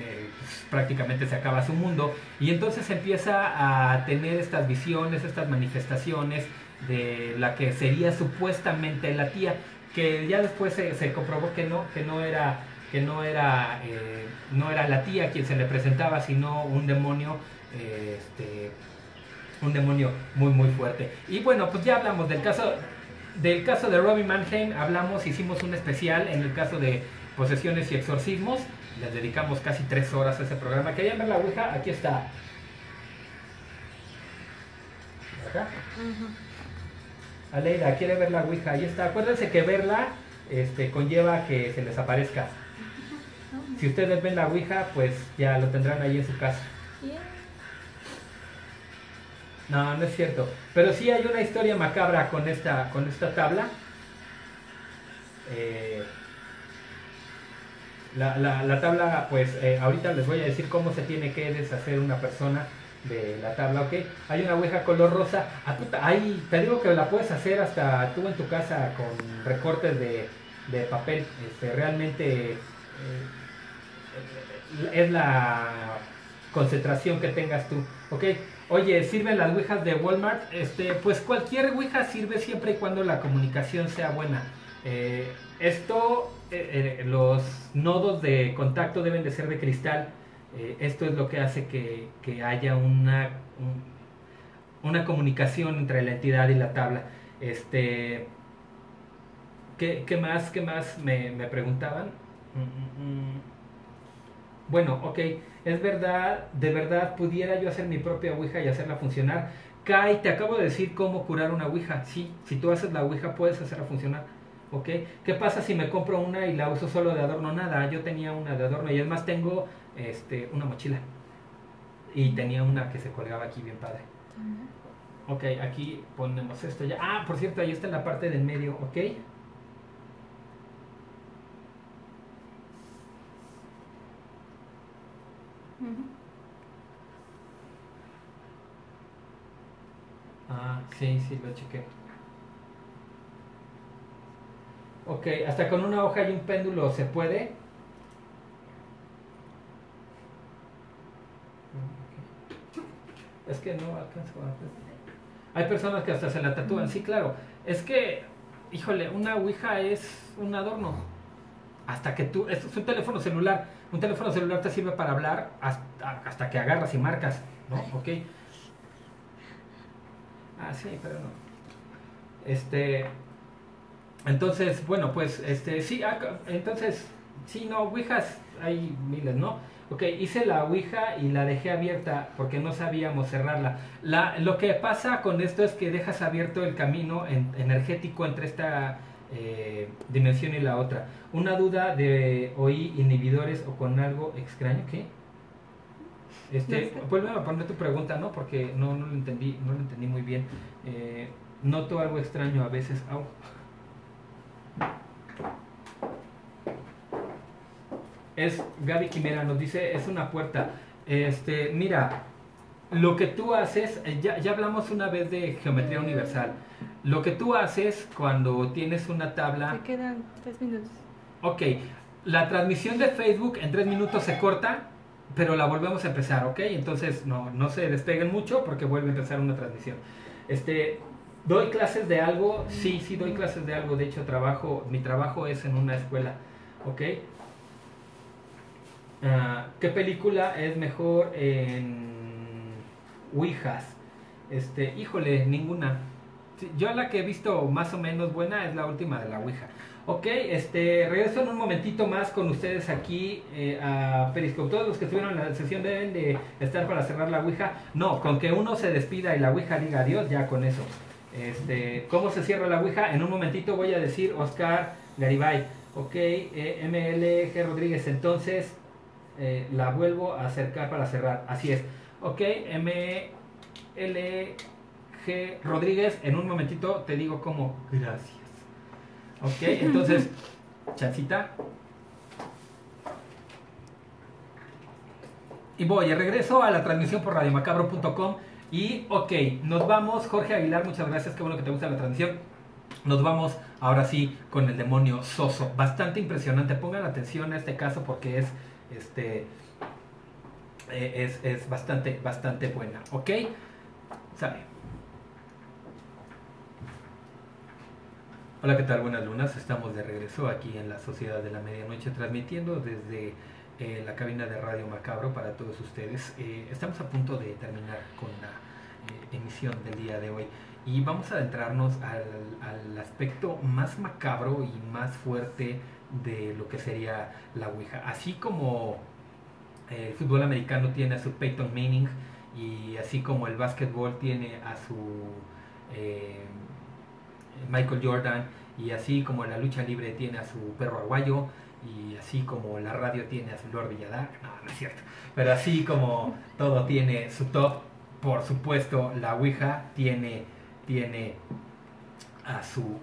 prácticamente se acaba su mundo y entonces empieza a tener estas visiones, estas manifestaciones de la que sería supuestamente la tía, que ya después se comprobó que no era no era la tía quien se le presentaba, sino un demonio muy muy fuerte. Y bueno, pues ya hablamos del caso de Robbie Mannheim, hicimos un especial en el caso de posesiones y exorcismos. Les dedicamos casi 3 horas a ese programa. ¿Querían ver la Ouija? Aquí está. ¿Acá? Aleida, ¿quiere ver la Ouija? Ahí está. Acuérdense que verla conlleva que se les aparezca. Si ustedes ven la Ouija, pues ya lo tendrán ahí en su casa. No, no es cierto. Pero sí hay una historia macabra con esta tabla. La tabla, pues ahorita les voy a decir cómo se tiene que deshacer una persona de la tabla, ¿ok? Hay una ouija color rosa. Ahí te digo que la puedes hacer hasta tú en tu casa con recortes de papel. Realmente es la concentración que tengas tú, ¿ok? Oye, ¿sirven las ouijas de Walmart? Pues cualquier ouija sirve siempre y cuando la comunicación sea buena. Los nodos de contacto deben de ser de cristal. Esto es lo que hace que haya una comunicación entre la entidad y la tabla. ¿Qué más me preguntaban? Bueno, ok, es verdad, de verdad, pudiera yo hacer mi propia ouija y hacerla funcionar. Kai, te acabo de decir cómo curar una ouija. Sí, si tú haces la ouija puedes hacerla funcionar. ¿Ok? ¿Qué pasa si me compro una y la uso solo de adorno? Nada, yo tenía una de adorno y además tengo una mochila. Y tenía una que se colgaba aquí bien padre. Ok, aquí ponemos esto ya. Ah, por cierto, ahí está en la parte del medio, ¿ok? Ah, sí, lo chequé. Ok, hasta con una hoja y un péndulo se puede. Es que no alcanzo a ver. Hay personas que hasta se la tatúan, sí, claro. Es que, híjole, una ouija es un adorno. Hasta que tú, es un teléfono celular. Un teléfono celular te sirve para hablar hasta que agarras y marcas, ¿no? Ok. Ah, sí, pero no. Entonces, bueno, pues, sí, entonces, Sí, no, ouijas hay miles, ¿no? Ok, hice la ouija y la dejé abierta porque no sabíamos cerrarla. Lo que pasa con esto es que dejas abierto el camino energético entre esta dimensión y la otra. Una duda de oí inhibidores o con algo extraño, ¿qué? No sé. Vuelve a poner tu pregunta, ¿no? Porque no lo entendí, no lo entendí muy bien. Noto algo extraño a veces. Au. Es Gaby Quimera, nos dice, es una puerta. Mira, lo que tú haces, ya hablamos una vez de geometría universal. Lo que tú haces cuando tienes una tabla. Te quedan 3 minutos. Ok, la transmisión de Facebook en 3 minutos se corta, pero la volvemos a empezar, ¿ok? Entonces no se despeguen mucho porque vuelve a empezar una transmisión. ¿Doy clases de algo? Sí, doy clases de algo. De hecho, mi trabajo es en una escuela, ¿ok? ¿Qué película es mejor en Ouijas? Híjole, ninguna. Sí, yo la que he visto más o menos buena es la última de la Ouija. Ok, regreso en un momentito más con ustedes aquí a Periscope. Todos los que estuvieron en la sesión deben de estar para cerrar la Ouija. No, con que uno se despida y la Ouija diga adiós, ya con eso. ¿Cómo se cierra la Ouija? En un momentito voy a decir Oscar Garibay. Ok, MLG Rodríguez. Entonces la vuelvo a acercar para cerrar. Así es. Ok, MLG Rodríguez. En un momentito te digo cómo. Gracias. Ok, entonces, chancita. Y regreso a la transmisión por radiomacabro.com. Y ok, nos vamos. Jorge Aguilar, muchas gracias, qué bueno que te gusta la transmisión. Nos vamos ahora sí con el demonio Soso. Bastante impresionante. Pongan atención a este caso porque es bastante buena. Ok, sale. Hola, ¿qué tal? Buenas lunas. Estamos de regreso aquí en la Sociedad de la Medianoche, transmitiendo desde la cabina de Radio Macabro para todos ustedes. Estamos a punto de terminar con la emisión del día de hoy y vamos a adentrarnos al aspecto más macabro y más fuerte de lo que sería la Ouija. Así como el fútbol americano tiene a su Peyton Manning y así como el básquetbol tiene a su Michael Jordan, y así como la lucha libre tiene a su perro aguayo, y así como la radio tiene a su Lord Villadar, no es cierto, pero así como todo tiene su top, por supuesto la Ouija tiene a su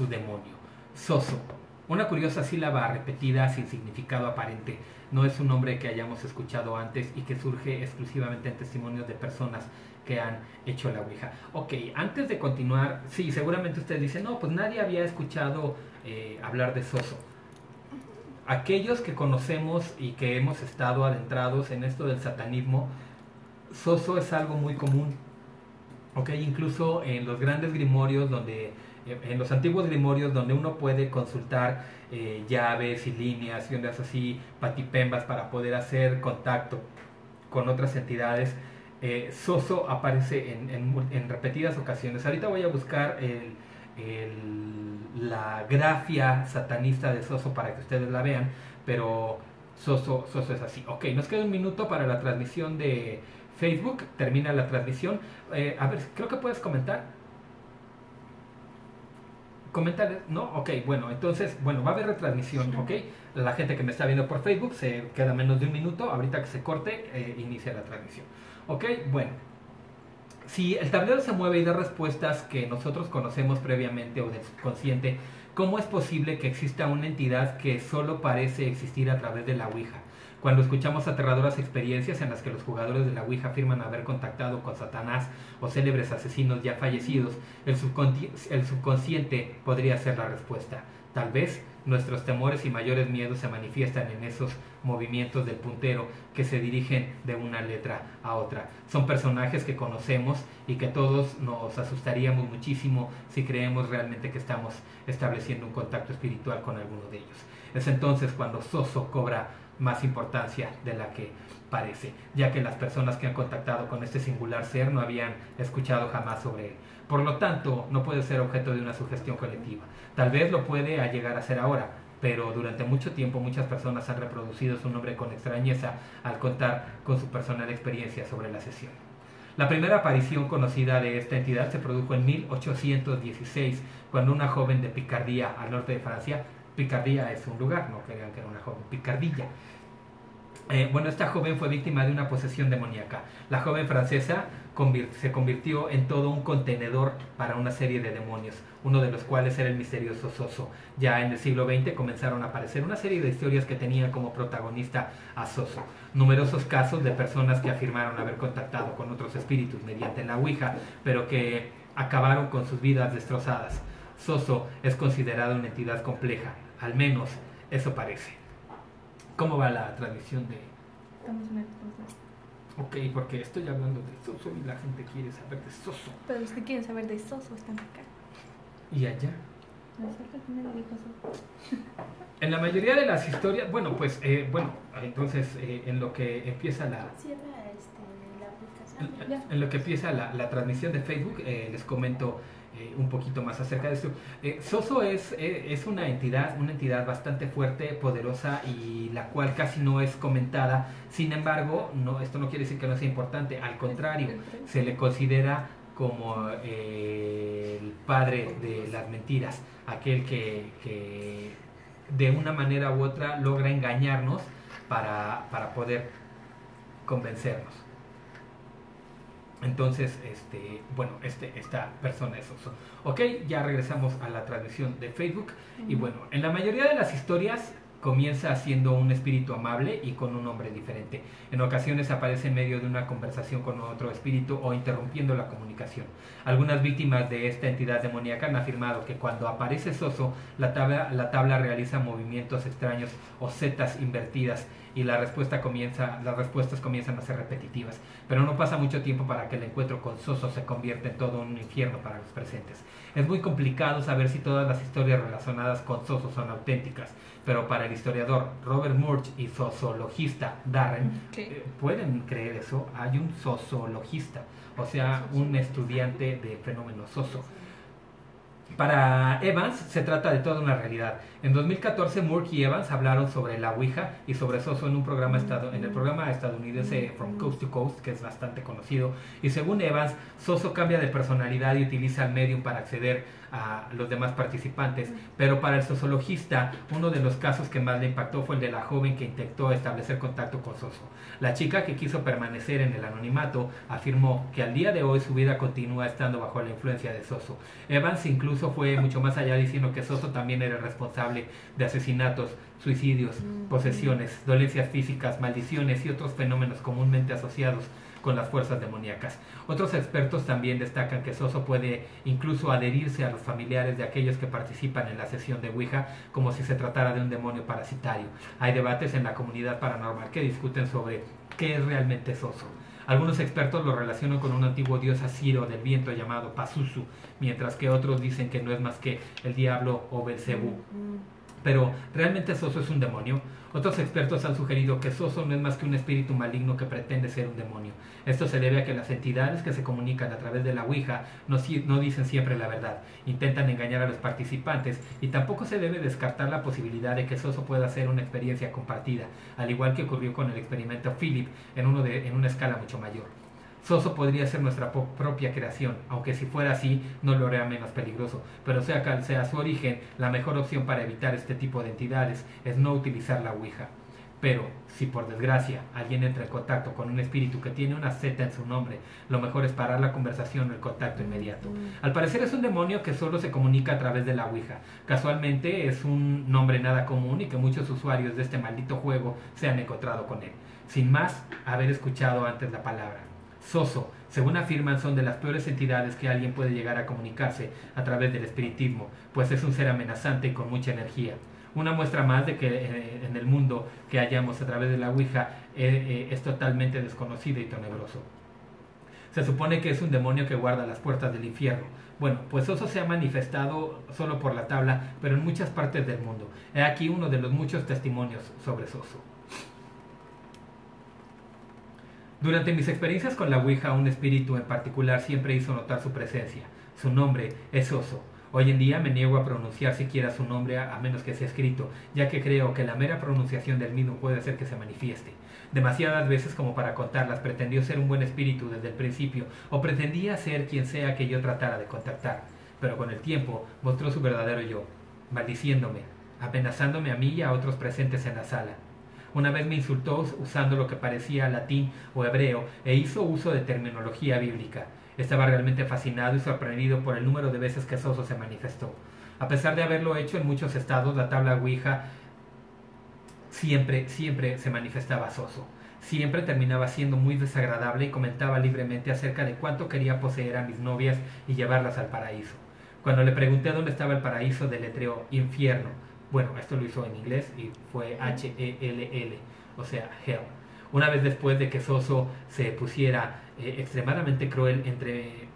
demonio, Soso. Una curiosa sílaba repetida sin significado aparente. No es un nombre que hayamos escuchado antes y que surge exclusivamente en testimonios de personas que han hecho la Ouija. Ok, antes de continuar, sí, seguramente ustedes dicen, no, pues nadie había escuchado hablar de Soso. Aquellos que conocemos y que hemos estado adentrados en esto del satanismo, Soso es algo muy común. Ok, incluso en los grandes grimorios en los antiguos grimorios donde uno puede consultar llaves y líneas y ondas así, patipembas para poder hacer contacto con otras entidades, Soso aparece en repetidas ocasiones. Ahorita voy a buscar la grafia satanista de Soso para que ustedes la vean, pero Soso es así. Ok, nos queda un minuto para la transmisión de Facebook, termina la transmisión. A ver, creo que puedes comentar. Comentar, ¿no? Ok, bueno, entonces, bueno, va a haber retransmisión, ¿ok? La gente que me está viendo por Facebook se queda menos de un minuto, ahorita que se corte, inicia la transmisión. Ok, bueno. Si el tablero se mueve y da respuestas que nosotros conocemos previamente o del subconsciente, ¿cómo es posible que exista una entidad que solo parece existir a través de la Ouija? Cuando escuchamos aterradoras experiencias en las que los jugadores de la Ouija afirman haber contactado con Satanás o célebres asesinos ya fallecidos, el subconsciente podría ser la respuesta. Tal vez nuestros temores y mayores miedos se manifiestan en esos movimientos del puntero que se dirigen de una letra a otra. Son personajes que conocemos y que todos nos asustaríamos muchísimo si creemos realmente que estamos estableciendo un contacto espiritual con alguno de ellos. Es entonces cuando Soso cobra más importancia de la que parece, ya que las personas que han contactado con este singular ser no habían escuchado jamás sobre él. Por lo tanto, no puede ser objeto de una sugestión colectiva. Tal vez lo puede llegar a ser ahora, pero durante mucho tiempo muchas personas han reproducido su nombre con extrañeza al contar con su personal experiencia sobre la sesión. La primera aparición conocida de esta entidad se produjo en 1816, cuando una joven de Picardía, al norte de Francia. Picardía es un lugar, no crean que era una joven, Picardilla. Esta joven fue víctima de una posesión demoníaca. La joven francesa se convirtió en todo un contenedor para una serie de demonios, uno de los cuales era el misterioso Soso. Ya en el siglo XX comenzaron a aparecer una serie de historias que tenían como protagonista a Soso. Numerosos casos de personas que afirmaron haber contactado con otros espíritus mediante la Ouija, pero que acabaron con sus vidas destrozadas. Soso es considerado una entidad compleja, al menos eso parece. ¿Cómo va la transmisión de...? Estamos nerviosos. Ok, porque estoy hablando de Soso y la gente quiere saber de Soso. Pero los que quieren saber de Soso están acá. ¿Y allá? Nosotros primero dijo Soso. En la mayoría de las historias, entonces en lo que empieza la... Cierra la aplicación. En lo que empieza la transmisión de Facebook, les comento un poquito más acerca de esto. Soso es una entidad bastante fuerte, poderosa y la cual casi no es comentada. Sin embargo, esto no quiere decir que no sea importante, al contrario, se le considera como el padre de las mentiras, aquel que de una manera u otra logra engañarnos para poder convencernos. Entonces, esta persona es Soso. Ok, ya regresamos a la transmisión de Facebook. Y bueno, en la mayoría de las historias comienza siendo un espíritu amable y con un nombre diferente. En ocasiones aparece en medio de una conversación con otro espíritu o interrumpiendo la comunicación. Algunas víctimas de esta entidad demoníaca han afirmado que cuando aparece Soso, la tabla realiza movimientos extraños o setas invertidas y las respuestas comienzan a ser repetitivas. Pero no pasa mucho tiempo para que el encuentro con Soso se convierta en todo un infierno para los presentes. Es muy complicado saber si todas las historias relacionadas con Soso son auténticas, pero para el historiador Robert Murch y sociologista Darren, ¿pueden creer eso? Hay un sociologista, o sea, un estudiante de fenómenos Soso. Para Evans se trata de toda una realidad. En 2014 Murch y Evans hablaron sobre la Ouija y sobre Soso en el programa estadounidense From Coast to Coast, que es bastante conocido. Y según Evans, Soso cambia de personalidad y utiliza el medium para acceder a los demás participantes. Pero para el sociologista, uno de los casos que más le impactó fue el de la joven que intentó establecer contacto con Soso. La chica, que quiso permanecer en el anonimato, afirmó que al día de hoy su vida continúa estando bajo la influencia de Soso. Evans incluso fue mucho más allá, diciendo que Soso también era responsable de asesinatos, suicidios, posesiones, dolencias físicas, maldiciones y otros fenómenos comúnmente asociados con las fuerzas demoníacas. Otros expertos también destacan que Soso puede incluso adherirse a los familiares de aquellos que participan en la sesión de Ouija, como si se tratara de un demonio parasitario. Hay debates en la comunidad paranormal que discuten sobre qué es realmente Soso. Algunos expertos lo relacionan con un antiguo dios asiro del viento llamado Pazuzu, mientras que otros dicen que no es más que el diablo o Belcebú. Pero, ¿realmente Soso es un demonio? Otros expertos han sugerido que Soso no es más que un espíritu maligno que pretende ser un demonio. Esto se debe a que las entidades que se comunican a través de la Ouija no dicen siempre la verdad, intentan engañar a los participantes, y tampoco se debe descartar la posibilidad de que Soso pueda ser una experiencia compartida, al igual que ocurrió con el experimento Philip en una escala mucho mayor. Soso podría ser nuestra propia creación, aunque si fuera así no lo haría menos peligroso, pero sea cual sea su origen, la mejor opción para evitar este tipo de entidades es no utilizar la Ouija. Pero, si por desgracia alguien entra en contacto con un espíritu que tiene una Z en su nombre, lo mejor es parar la conversación o el contacto inmediato. Al parecer es un demonio que solo se comunica a través de la Ouija. Casualmente es un nombre nada común y que muchos usuarios de este maldito juego se han encontrado con él, sin más haber escuchado antes la palabra. Soso, según afirman, son de las peores entidades que alguien puede llegar a comunicarse a través del espiritismo, pues es un ser amenazante y con mucha energía. Una muestra más de que en el mundo que hallamos a través de la Ouija es totalmente desconocido y tenebroso. Se supone que es un demonio que guarda las puertas del infierno. Bueno, pues Soso se ha manifestado solo por la tabla, pero en muchas partes del mundo. He aquí uno de los muchos testimonios sobre Soso. Durante mis experiencias con la Ouija, un espíritu en particular siempre hizo notar su presencia. Su nombre es Soso. Hoy en día me niego a pronunciar siquiera su nombre a menos que sea escrito, ya que creo que la mera pronunciación del mismo puede hacer que se manifieste. Demasiadas veces como para contarlas pretendió ser un buen espíritu desde el principio, o pretendía ser quien sea que yo tratara de contactar, pero con el tiempo mostró su verdadero yo, maldiciéndome, amenazándome a mí y a otros presentes en la sala. Una vez me insultó usando lo que parecía latín o hebreo e hizo uso de terminología bíblica. Estaba realmente fascinado y sorprendido por el número de veces que Soso se manifestó. A pesar de haberlo hecho en muchos estados, la tabla Ouija siempre se manifestaba Soso. Siempre terminaba siendo muy desagradable y comentaba libremente acerca de cuánto quería poseer a mis novias y llevarlas al paraíso. Cuando le pregunté dónde estaba el paraíso, deletreó infierno. Bueno, esto lo hizo en inglés y fue H-E-L-L, o sea, hell. Una vez después de que Soso se pusiera extremadamente cruel, entré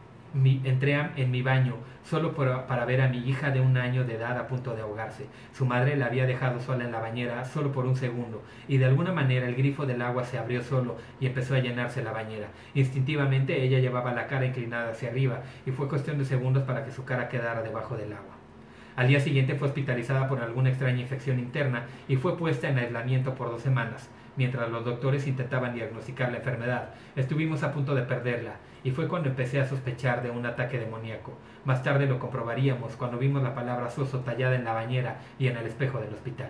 en mi baño solo para ver a mi hija de 1 año de edad a punto de ahogarse. Su madre la había dejado sola en la bañera solo por 1 segundo y de alguna manera el grifo del agua se abrió solo y empezó a llenarse la bañera. Instintivamente ella llevaba la cara inclinada hacia arriba y fue cuestión de segundos para que su cara quedara debajo del agua. Al día siguiente fue hospitalizada por alguna extraña infección interna y fue puesta en aislamiento por 2 semanas. Mientras los doctores intentaban diagnosticar la enfermedad, estuvimos a punto de perderla, y fue cuando empecé a sospechar de un ataque demoníaco. Más tarde lo comprobaríamos cuando vimos la palabra Soso tallada en la bañera y en el espejo del hospital.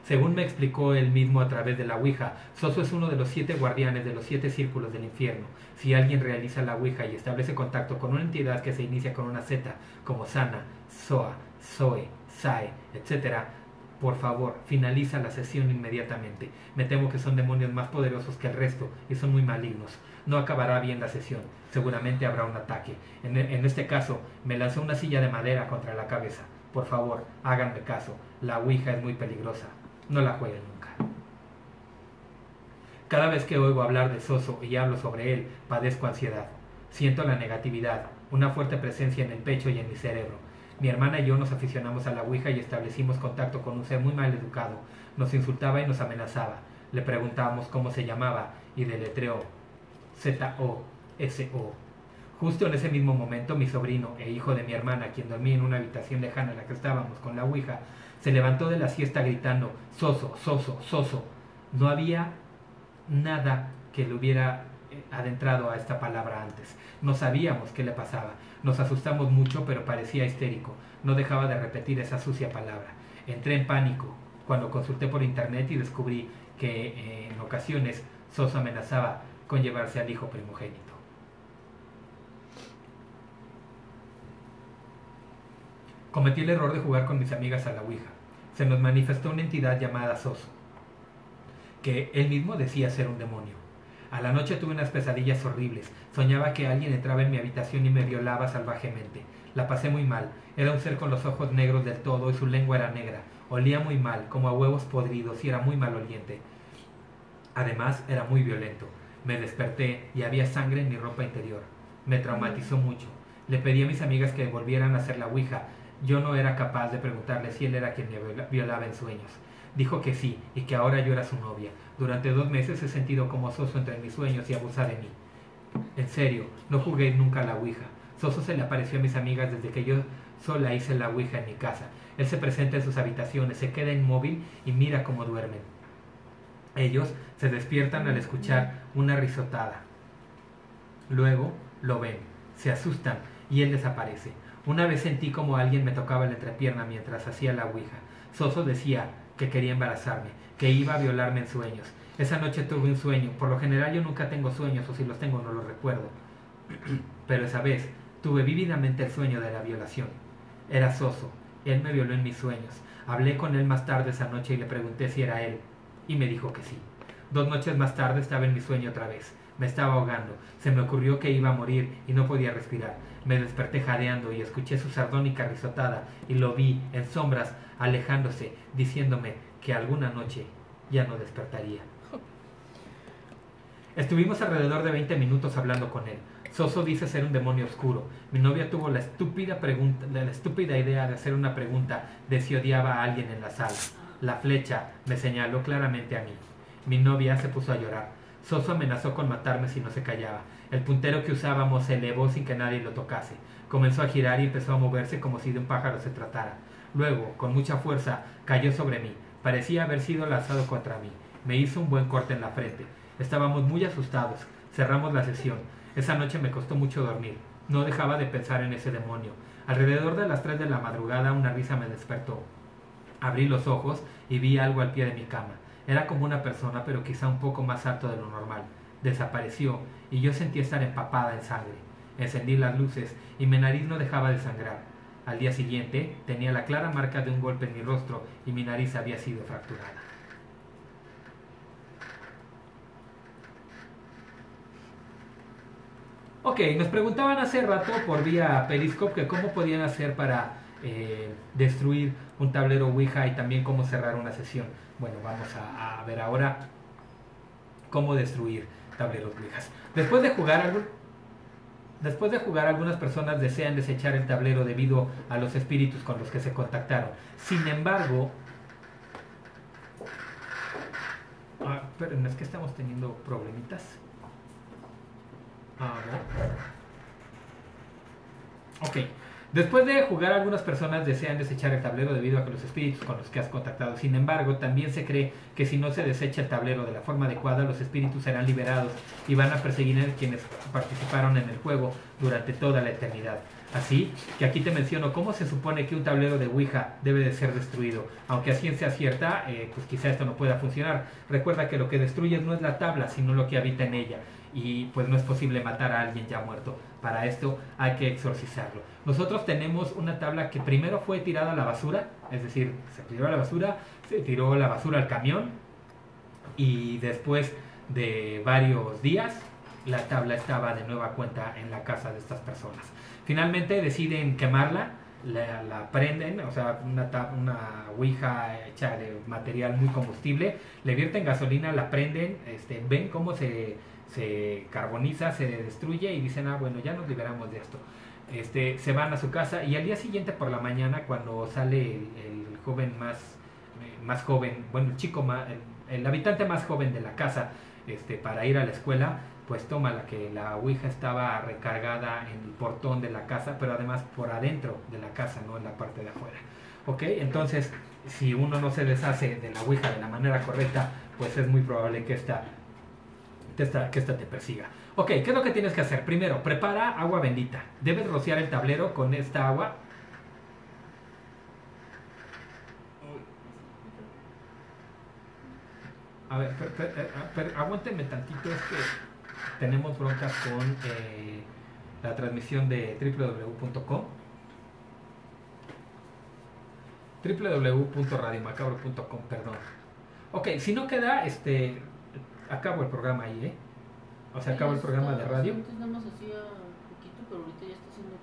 Según me explicó él mismo a través de la Ouija, Soso es uno de los 7 guardianes de los 7 círculos del infierno. Si alguien realiza la Ouija y establece contacto con una entidad que se inicia con una Z, como Sana, Soa, Zoe, Sae, etc., por favor, finaliza la sesión inmediatamente. Me temo que son demonios más poderosos que el resto y son muy malignos. No acabará bien la sesión. Seguramente habrá un ataque. En este caso, me lanzó una silla de madera contra la cabeza. Por favor, háganme caso. La Ouija es muy peligrosa. No la jueguen nunca. Cada vez que oigo hablar de Soso y hablo sobre él, padezco ansiedad. Siento la negatividad, una fuerte presencia en el pecho y en mi cerebro. Mi hermana y yo nos aficionamos a la Ouija y establecimos contacto con un ser muy mal educado. Nos insultaba y nos amenazaba. Le preguntábamos cómo se llamaba y deletreó Z-O-S-O. Justo en ese mismo momento, mi sobrino e hijo de mi hermana, quien dormía en una habitación lejana en la que estábamos con la Ouija, se levantó de la siesta gritando Soso, Soso, Soso. No había nada que le hubiera adentrado a esta palabra antes. No sabíamos qué le pasaba. Nos asustamos mucho, pero parecía histérico. No dejaba de repetir esa sucia palabra. Entré en pánico cuando consulté por internet y descubrí que en ocasiones Soso amenazaba con llevarse al hijo primogénito. Cometí el error de jugar con mis amigas a la Ouija. Se nos manifestó una entidad llamada Soso, que él mismo decía ser un demonio. A la noche tuve unas pesadillas horribles. Soñaba que alguien entraba en mi habitación y me violaba salvajemente. La pasé muy mal. Era un ser con los ojos negros del todo y su lengua era negra. Olía muy mal, como a huevos podridos, y era muy maloliente. Además, era muy violento. Me desperté y había sangre en mi ropa interior. Me traumatizó mucho. Le pedí a mis amigas que volvieran a hacer la Ouija. Yo no era capaz de preguntarle si él era quien me violaba en sueños. Dijo que sí, y que ahora yo era su novia. Durante 2 meses he sentido como Soso entra en mis sueños y abusa de mí. En serio, no jugué nunca a la Ouija. Soso se le apareció a mis amigas desde que yo sola hice la Ouija en mi casa. Él se presenta en sus habitaciones, se queda inmóvil y mira cómo duermen. Ellos se despiertan al escuchar una risotada. Luego lo ven, se asustan y él desaparece. Una vez sentí como alguien me tocaba la entrepierna mientras hacía la Ouija. Soso decía que quería embarazarme, que iba a violarme en sueños. Esa noche tuve un sueño. Por lo general yo nunca tengo sueños, o si los tengo no los recuerdo. Pero esa vez tuve vívidamente el sueño de la violación. Era Soso. Él me violó en mis sueños. Hablé con él más tarde esa noche y le pregunté si era él, y me dijo que sí. 2 noches más tarde estaba en mi sueño otra vez. Me estaba ahogando. Se me ocurrió que iba a morir y no podía respirar. Me desperté jadeando y escuché su sardónica risotada y lo vi en sombras alejándose, diciéndome que alguna noche ya no despertaría. Estuvimos alrededor de 20 minutos hablando con él. Soso dice ser un demonio oscuro. Mi novia tuvo la estúpida idea de hacer una pregunta de si odiaba a alguien en la sala. La flecha me señaló claramente a mí. Mi novia se puso a llorar. Soso amenazó con matarme si no se callaba. El puntero que usábamos se elevó sin que nadie lo tocase. Comenzó a girar y empezó a moverse como si de un pájaro se tratara. Luego, con mucha fuerza, cayó sobre mí. Parecía haber sido lanzado contra mí. Me hizo un buen corte en la frente. Estábamos muy asustados. Cerramos la sesión. Esa noche me costó mucho dormir. No dejaba de pensar en ese demonio. Alrededor de las 3 de la madrugada una risa me despertó. Abrí los ojos y vi algo al pie de mi cama. Era como una persona, pero quizá un poco más alto de lo normal. Desapareció y yo sentí estar empapada en sangre. Encendí las luces y mi nariz no dejaba de sangrar. Al día siguiente tenía la clara marca de un golpe en mi rostro y mi nariz había sido fracturada. Ok, nos preguntaban hace rato por vía Periscope que cómo podían hacer para destruir un tablero Ouija y también cómo cerrar una sesión. Bueno, vamos a ver ahora cómo destruir tableros Ouijas. Después de jugar, algunas personas desean desechar el tablero debido a los espíritus con los que se contactaron. Sin embargo, pero no es que estamos teniendo problemitas. Ok. Después de jugar, algunas personas desean desechar el tablero debido a que los espíritus con los que has contactado. Sin embargo, también se cree que si no se desecha el tablero de la forma adecuada, los espíritus serán liberados y van a perseguir a quienes participaron en el juego durante toda la eternidad. Así que aquí te menciono cómo se supone que un tablero de Ouija debe de ser destruido. Aunque a ciencia cierta, pues quizá esto no pueda funcionar. Recuerda que lo que destruyes no es la tabla, sino lo que habita en ella. Y pues no es posible matar a alguien ya muerto. Para esto hay que exorcizarlo. Nosotros tenemos una tabla que primero fue tirada a la basura, es decir, se tiró a la basura, se tiró la basura al camión y después de varios días la tabla estaba de nueva cuenta en la casa de estas personas. Finalmente deciden quemarla, la prenden, o sea, una ouija hecha de material muy combustible, le vierten gasolina, la prenden, ven cómo se carboniza, se destruye y dicen, bueno, ya nos liberamos de esto. Se van a su casa y al día siguiente por la mañana, cuando sale el joven más joven, bueno, el habitante más joven de la casa, para ir a la escuela, pues toma la ouija estaba recargada en el portón de la casa, pero además por adentro de la casa, no en la parte de afuera. Ok, entonces si uno no se deshace de la ouija de la manera correcta, pues es muy probable que esta te persiga. Ok, ¿qué es lo que tienes que hacer? Primero, prepara agua bendita. Debes rociar el tablero con esta agua. A ver, aguántenme tantito, es que tenemos broncas con la transmisión de www.com, www.radiomacabro.com, perdón. Ok, si no queda, acabo el programa ahí, o sea, acabo el programa de radio. Antes nada más hacía poquito, pero ahorita ya está haciendo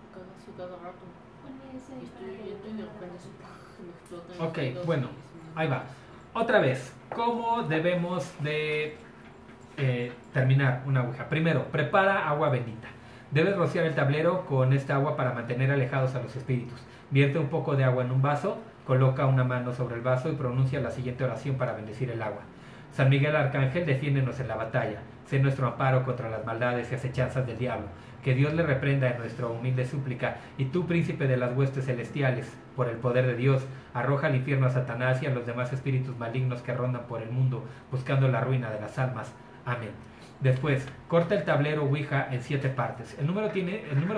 cada rato. Y estoy de repente se me explota. Ok, bueno, ahí va. Otra vez, ¿cómo debemos de terminar una ouija? Primero, prepara agua bendita. Debes rociar el tablero con esta agua para mantener alejados a los espíritus. Vierte un poco de agua en un vaso, coloca una mano sobre el vaso y pronuncia la siguiente oración para bendecir el agua. San Miguel Arcángel, defiéndenos en la batalla. Sé nuestro amparo contra las maldades y acechanzas del diablo. Que Dios le reprenda en nuestra humilde súplica. Y tú, príncipe de las huestes celestiales, por el poder de Dios, arroja al infierno a Satanás y a los demás espíritus malignos que rondan por el mundo, buscando la ruina de las almas. Amén. Después, corta el tablero Ouija en 7 partes. El número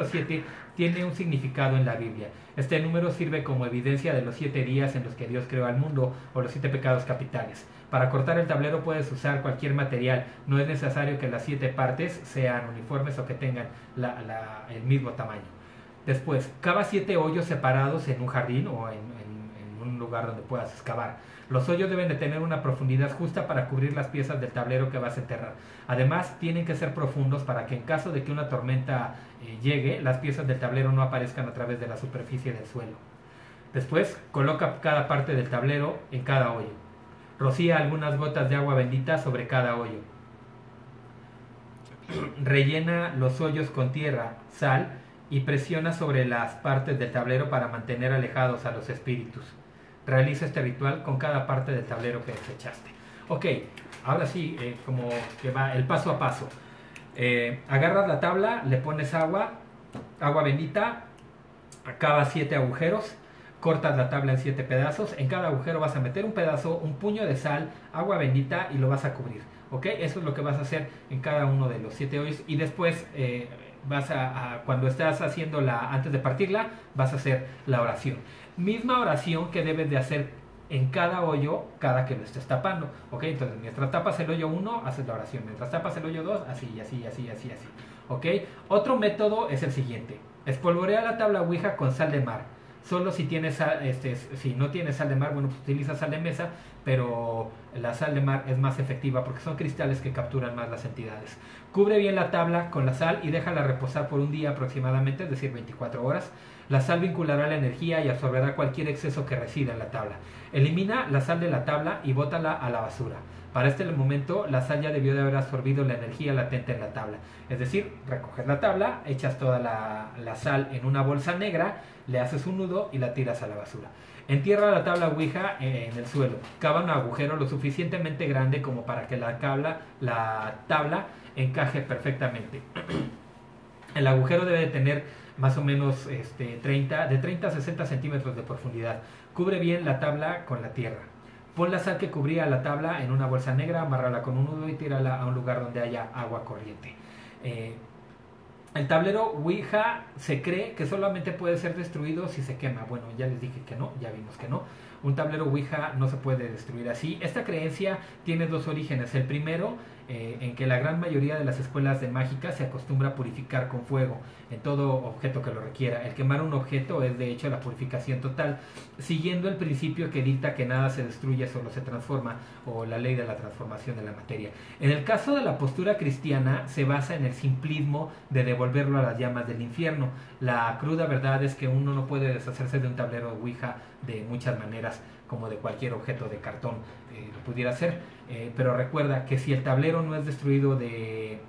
7 tiene un significado en la Biblia. Este número sirve como evidencia de los 7 días en los que Dios creó al mundo, o los 7 pecados capitales. Para cortar el tablero puedes usar cualquier material. No es necesario que las 7 partes sean uniformes o que tengan el mismo tamaño. Después, cava 7 hoyos separados en un jardín o en un lugar donde puedas excavar. Los hoyos deben de tener una profundidad justa para cubrir las piezas del tablero que vas a enterrar. Además, tienen que ser profundos para que en caso de que una tormenta llegue, las piezas del tablero no aparezcan a través de la superficie del suelo. Después, coloca cada parte del tablero en cada hoyo. Rocía algunas gotas de agua bendita sobre cada hoyo. Rellena los hoyos con tierra, sal y presiona sobre las partes del tablero para mantener alejados a los espíritus. Realiza este ritual con cada parte del tablero que desechaste. Ok, ahora sí, como que va el paso a paso. Agarras la tabla, le pones agua bendita, cavas 7 agujeros, cortas la tabla en 7 pedazos, en cada agujero vas a meter un pedazo, un puño de sal, agua bendita y lo vas a cubrir, ¿ok? Eso es lo que vas a hacer en cada uno de los 7 hoyos y después vas cuando estás haciéndola, antes de partirla, vas a hacer la oración. Misma oración que debes de hacer en cada hoyo, cada que lo estés tapando, ¿ok? Entonces, mientras tapas el hoyo 1, haces la oración, mientras tapas el hoyo 2, así, así, así, así, así, ¿ok? Otro método es el siguiente: espolvorea la tabla Ouija con sal de mar. Solo si tienes si no tienes sal de mar, bueno, pues utiliza sal de mesa, pero la sal de mar es más efectiva porque son cristales que capturan más las entidades. Cubre bien la tabla con la sal y déjala reposar por un día aproximadamente, es decir, 24 horas. La sal vinculará la energía y absorberá cualquier exceso que resida en la tabla. Elimina la sal de la tabla y bótala a la basura. Para este momento, la sal ya debió de haber absorbido la energía latente en la tabla. Es decir, recoges la tabla, echas toda la sal en una bolsa negra, le haces un nudo y la tiras a la basura. Entierra la tabla Ouija en el suelo. Cava un agujero lo suficientemente grande como para que la tabla encaje perfectamente. El agujero debe de tener más o menos de 30 a 60 centímetros de profundidad. Cubre bien la tabla con la tierra. Pon la sal que cubría la tabla en una bolsa negra, amárrala con un nudo y tírala a un lugar donde haya agua corriente. El tablero Ouija se cree que solamente puede ser destruido si se quema. Bueno, ya les dije que no, ya vimos que no. Un tablero Ouija no se puede destruir así. Esta creencia tiene dos orígenes. El primero, en que la gran mayoría de las escuelas de mágica se acostumbra a purificar con fuego en todo objeto que lo requiera. El quemar un objeto es de hecho la purificación total, siguiendo el principio que dicta que nada se destruye, solo se transforma, o la ley de la transformación de la materia. En el caso de la postura cristiana, se basa en el simplismo de devolverlo a las llamas del infierno. La cruda verdad es que uno no puede deshacerse de un tablero de Ouija de muchas maneras, como de cualquier objeto de cartón lo pudiera ser, pero recuerda que si el tablero no es destruido de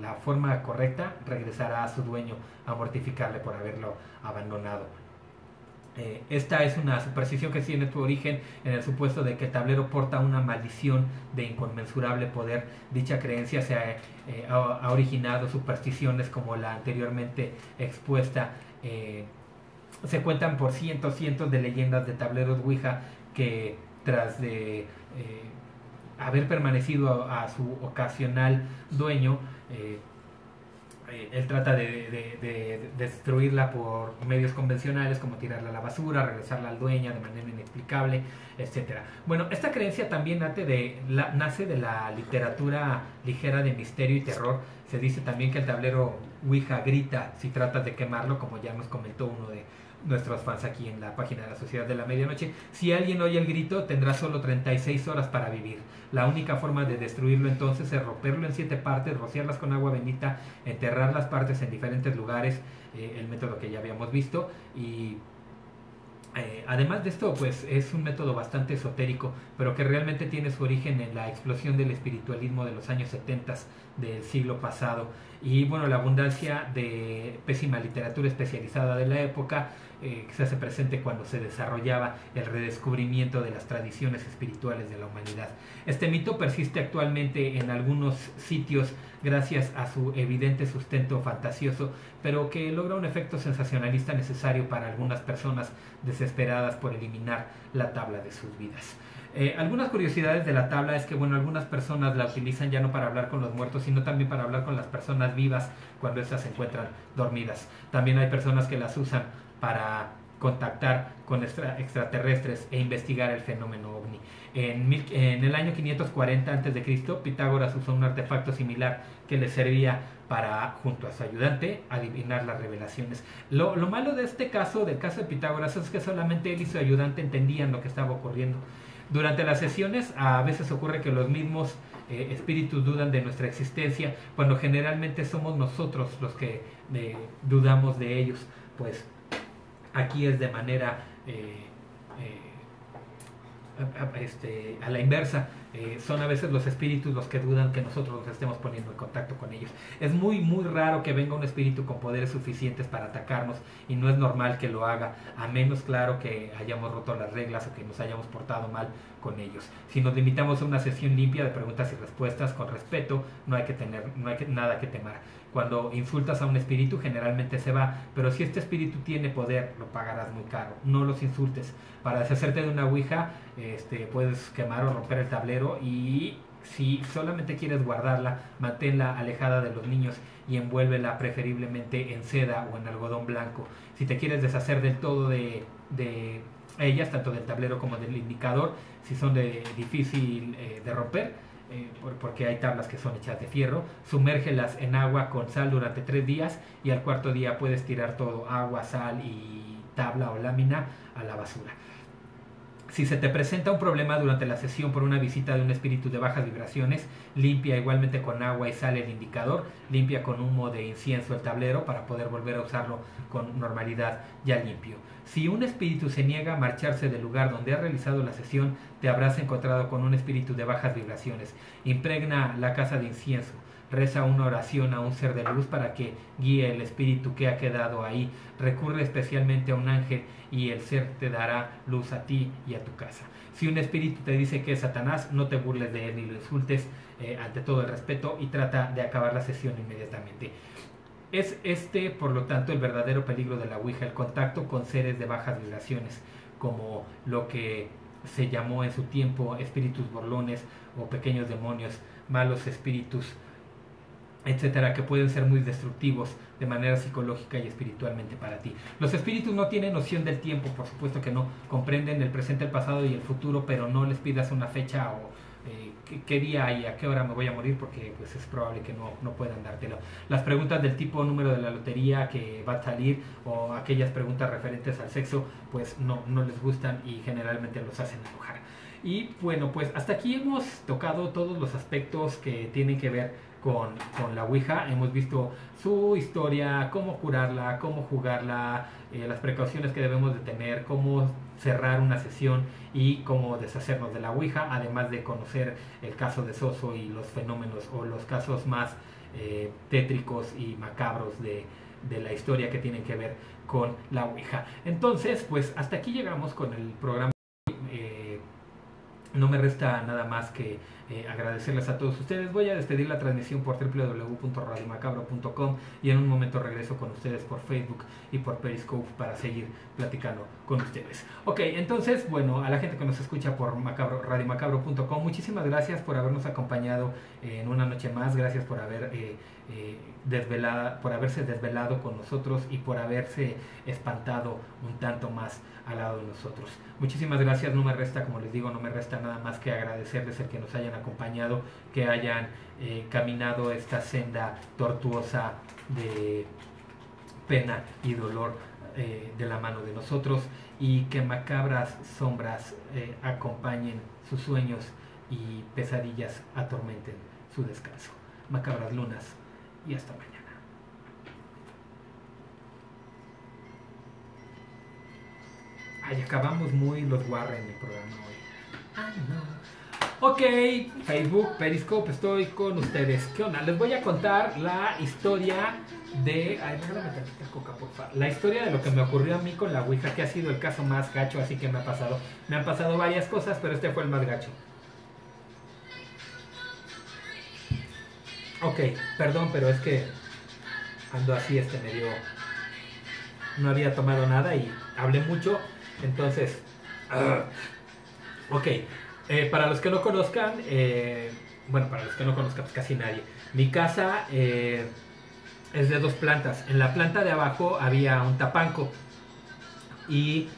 la forma correcta, regresará a su dueño a mortificarle por haberlo abandonado. Esta es una superstición que tiene su origen en el supuesto de que el tablero porta una maldición de inconmensurable poder. Dicha creencia ha originado supersticiones como la anteriormente expuesta. Se cuentan por cientos de leyendas de tableros Ouija que tras de haber permanecido a su ocasional dueño, él trata de destruirla por medios convencionales como tirarla a la basura, regresarla al dueño de manera inexplicable, etc. Bueno, esta creencia también nace de la literatura ligera de misterio y terror. Se dice también que el tablero Ouija grita si tratas de quemarlo, como ya nos comentó uno de nuestros fans aquí en la página de la Sociedad de la Medianoche. Si alguien oye el grito, tendrá solo 36 horas para vivir. La única forma de destruirlo entonces es romperlo en 7 partes, rociarlas con agua bendita, enterrar las partes en diferentes lugares, el método que ya habíamos visto. Y además de esto, pues es un método bastante esotérico, pero que realmente tiene su origen en la explosión del espiritualismo de los años 70 del siglo pasado. Y bueno, la abundancia de pésima literatura especializada de la época que se hace presente cuando se desarrollaba el redescubrimiento de las tradiciones espirituales de la humanidad. Este mito persiste actualmente en algunos sitios gracias a su evidente sustento fantasioso, pero que logra un efecto sensacionalista necesario para algunas personas desesperadas por eliminar la tabla de sus vidas. Algunas curiosidades de la tabla es que, bueno, algunas personas la utilizan ya no para hablar con los muertos, sino también para hablar con las personas vivas cuando éstas se encuentran dormidas. También hay personas que las usan para contactar con extraterrestres e investigar el fenómeno ovni. En el año 540 a.C., Pitágoras usó un artefacto similar que le servía para, junto a su ayudante, adivinar las revelaciones. Lo malo de este caso, del caso de Pitágoras, es que solamente él y su ayudante entendían lo que estaba ocurriendo. Durante las sesiones a veces ocurre que los mismos espíritus dudan de nuestra existencia, cuando generalmente somos nosotros los que dudamos de ellos. Pues aquí es de manera a la inversa. Son a veces los espíritus los que dudan que nosotros nos estemos poniendo en contacto con ellos. Es muy raro que venga un espíritu con poderes suficientes para atacarnos, y no es normal que lo haga, a menos, claro, que hayamos roto las reglas o que nos hayamos portado mal con ellos. Si nos limitamos a una sesión limpia de preguntas y respuestas con respeto, no hay nada que temer. Cuando insultas a un espíritu generalmente se va, pero si este espíritu tiene poder, lo pagarás muy caro. No los insultes. Para deshacerte de una ouija, puedes quemar o romper el tablero, y si solamente quieres guardarla, manténla alejada de los niños y envuélvela preferiblemente en seda o en algodón blanco. Si te quieres deshacer del todo de ellas, tanto del tablero como del indicador, si son difícil de romper, porque hay tablas que son hechas de fierro, sumérgelas en agua con sal durante 3 días, y al cuarto día puedes tirar todo, agua, sal y tabla o lámina, a la basura. Si se te presenta un problema durante la sesión por una visita de un espíritu de bajas vibraciones, limpia igualmente con agua y sal el indicador, limpia con humo de incienso el tablero para poder volver a usarlo con normalidad ya limpio. Si un espíritu se niega a marcharse del lugar donde ha realizado la sesión, te habrás encontrado con un espíritu de bajas vibraciones. Impregna la casa de incienso. Reza una oración a un ser de luz para que guíe el espíritu que ha quedado ahí. Recurre especialmente a un ángel y el ser te dará luz a ti y a tu casa. Si un espíritu te dice que es Satanás, no te burles de él ni lo insultes, ante todo el respeto, y trata de acabar la sesión inmediatamente. Es por lo tanto, el verdadero peligro de la ouija, el contacto con seres de bajas vibraciones, como lo que se llamó en su tiempo espíritus burlones o pequeños demonios, malos espíritus, etcétera, que pueden ser muy destructivos de manera psicológica y espiritualmente para ti. Los espíritus no tienen noción del tiempo, por supuesto que no, comprenden el presente, el pasado y el futuro, pero no les pidas una fecha o qué día y a qué hora me voy a morir, porque pues es probable que no puedan dártelo. Las preguntas del tipo número de la lotería que va a salir, o aquellas preguntas referentes al sexo, pues no les gustan y generalmente los hacen enojar. Y bueno, pues hasta aquí hemos tocado todos los aspectos que tienen que ver con la ouija. Hemos visto su historia, cómo curarla, cómo jugarla, las precauciones que debemos de tener, cómo cerrar una sesión y cómo deshacernos de la ouija, además de conocer el caso de Soso y los fenómenos o los casos más tétricos y macabros de la historia que tienen que ver con la ouija. Entonces, pues hasta aquí llegamos con el programa. No me resta nada más que agradecerles a todos ustedes. Voy a despedir la transmisión por www.radiomacabro.com y en un momento regreso con ustedes por Facebook y por Periscope para seguir platicando con ustedes. Ok, entonces, bueno, a la gente que nos escucha por radiomacabro.com, muchísimas gracias por habernos acompañado en una noche más. Gracias por haberse desvelado con nosotros y por haberse espantado un tanto más al lado de nosotros. Muchísimas gracias. No me resta, como les digo, no me resta nada más que agradecerles el que nos hayan acompañado, que hayan caminado esta senda tortuosa de pena y dolor de la mano de nosotros, y que macabras sombras acompañen sus sueños y pesadillas atormenten su descanso. Macabras lunas, y hasta mañana. Ay, acabamos muy los Warren el programa hoy. Ay, no. Ok, Facebook, Periscope, estoy con ustedes. ¿Qué onda? Les voy a contar la historia de... Ay, déjame tantita coca, por favor. La historia de lo que me ocurrió a mí con la ouija, que ha sido el caso más gacho, así que me ha pasado. Me han pasado varias cosas, pero este fue el más gacho. Ok, perdón, pero es que ando así, medio... No había tomado nada y hablé mucho. Entonces, ok, para los que no conozcan, bueno, para los que no conozcan, pues casi nadie. Mi casa es de 2 plantas. En la planta de abajo había un tapanco y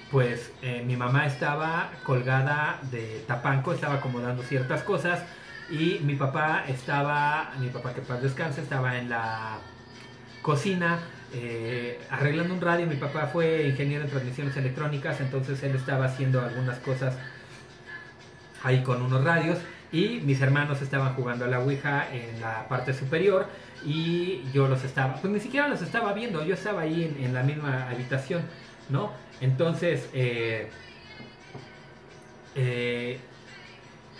pues mi mamá estaba colgada de tapanco, estaba acomodando ciertas cosas, y mi papá que paz descanse, estaba en la cocina arreglando un radio. Mi papá fue ingeniero en transmisiones electrónicas, entonces él estaba haciendo algunas cosas ahí con unos radios, y mis hermanos estaban jugando a la ouija en la parte superior, y yo pues ni siquiera los estaba viendo, yo estaba ahí en la misma habitación, ¿no? Entonces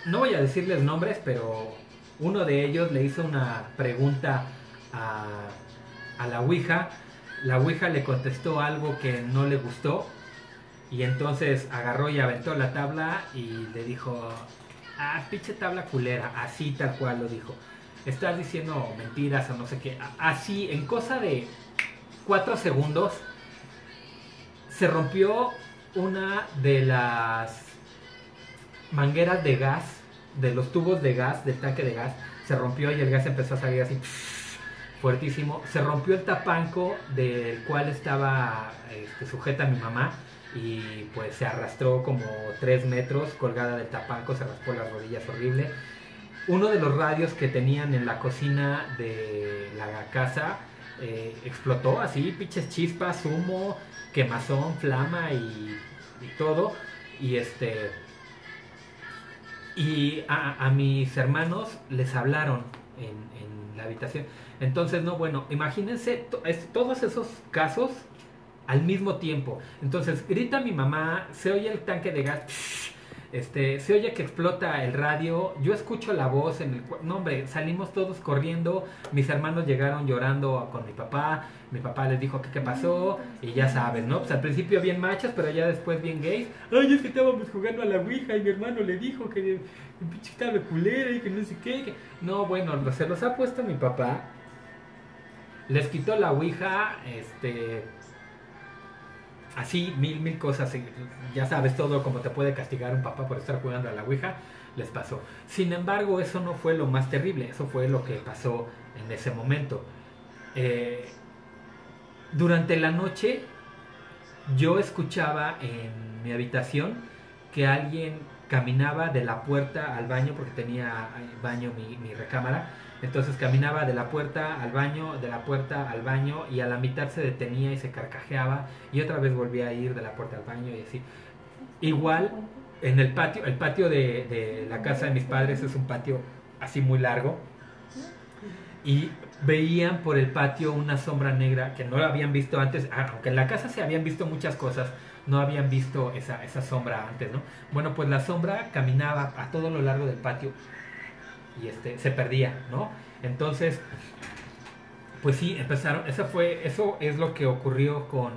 no voy a decirles nombres, pero uno de ellos le hizo una pregunta a la ouija. La ouija le contestó algo que no le gustó, y entonces agarró y aventó la tabla y le dijo: ah, pinche tabla culera, así tal cual lo dijo. estás diciendo mentiras o no sé qué. Así, en cosa de 4 segundos, se rompió una de las mangueras de gas, de los tubos de gas, del tanque de gas, se rompió y el gas empezó a salir así fuertísimo. Se rompió el tapanco del cual estaba sujeta mi mamá y pues se arrastró como 3 metros colgada del tapanco, se raspó las rodillas horrible. Uno de los radios que tenían en la cocina de la casa explotó así, pinches chispas, humo, quemazón, flama y todo. Y a mis hermanos les hablaron en la habitación. Entonces, no, bueno, imagínense todos esos casos al mismo tiempo. Entonces, grita mi mamá, se oye el tanque de gas, se oye que explota el radio, yo escucho la voz no, hombre, salimos todos corriendo, mis hermanos llegaron llorando con mi papá les dijo que qué pasó, y ya sabes, ¿no? Pues al principio bien machos, pero ya después bien gays. Ay, es que estábamos jugando a la ouija y mi hermano le dijo que el pinche estaba culera y que no sé qué. No, bueno, se los ha puesto mi papá, les quitó la ouija, así, mil cosas, ya sabes todo como te puede castigar un papá por estar jugando a la ouija, les pasó. Sin embargo, eso no fue lo más terrible, eso fue lo que pasó en ese momento. Durante la noche, yo escuchaba en mi habitación que alguien caminaba de la puerta al baño, porque tenía baño mi recámara. Entonces caminaba de la puerta al baño, de la puerta al baño, y a la mitad se detenía y se carcajeaba y otra vez volvía a ir de la puerta al baño y así. Igual en el patio de la casa de mis padres es un patio así muy largo, y veían por el patio una sombra negra que no la habían visto antes, aunque en la casa se habían visto muchas cosas, no habían visto esa sombra antes, ¿no? Bueno, pues la sombra caminaba a todo lo largo del patio y se perdía, ¿no? Entonces, pues sí, empezaron, eso es lo que ocurrió con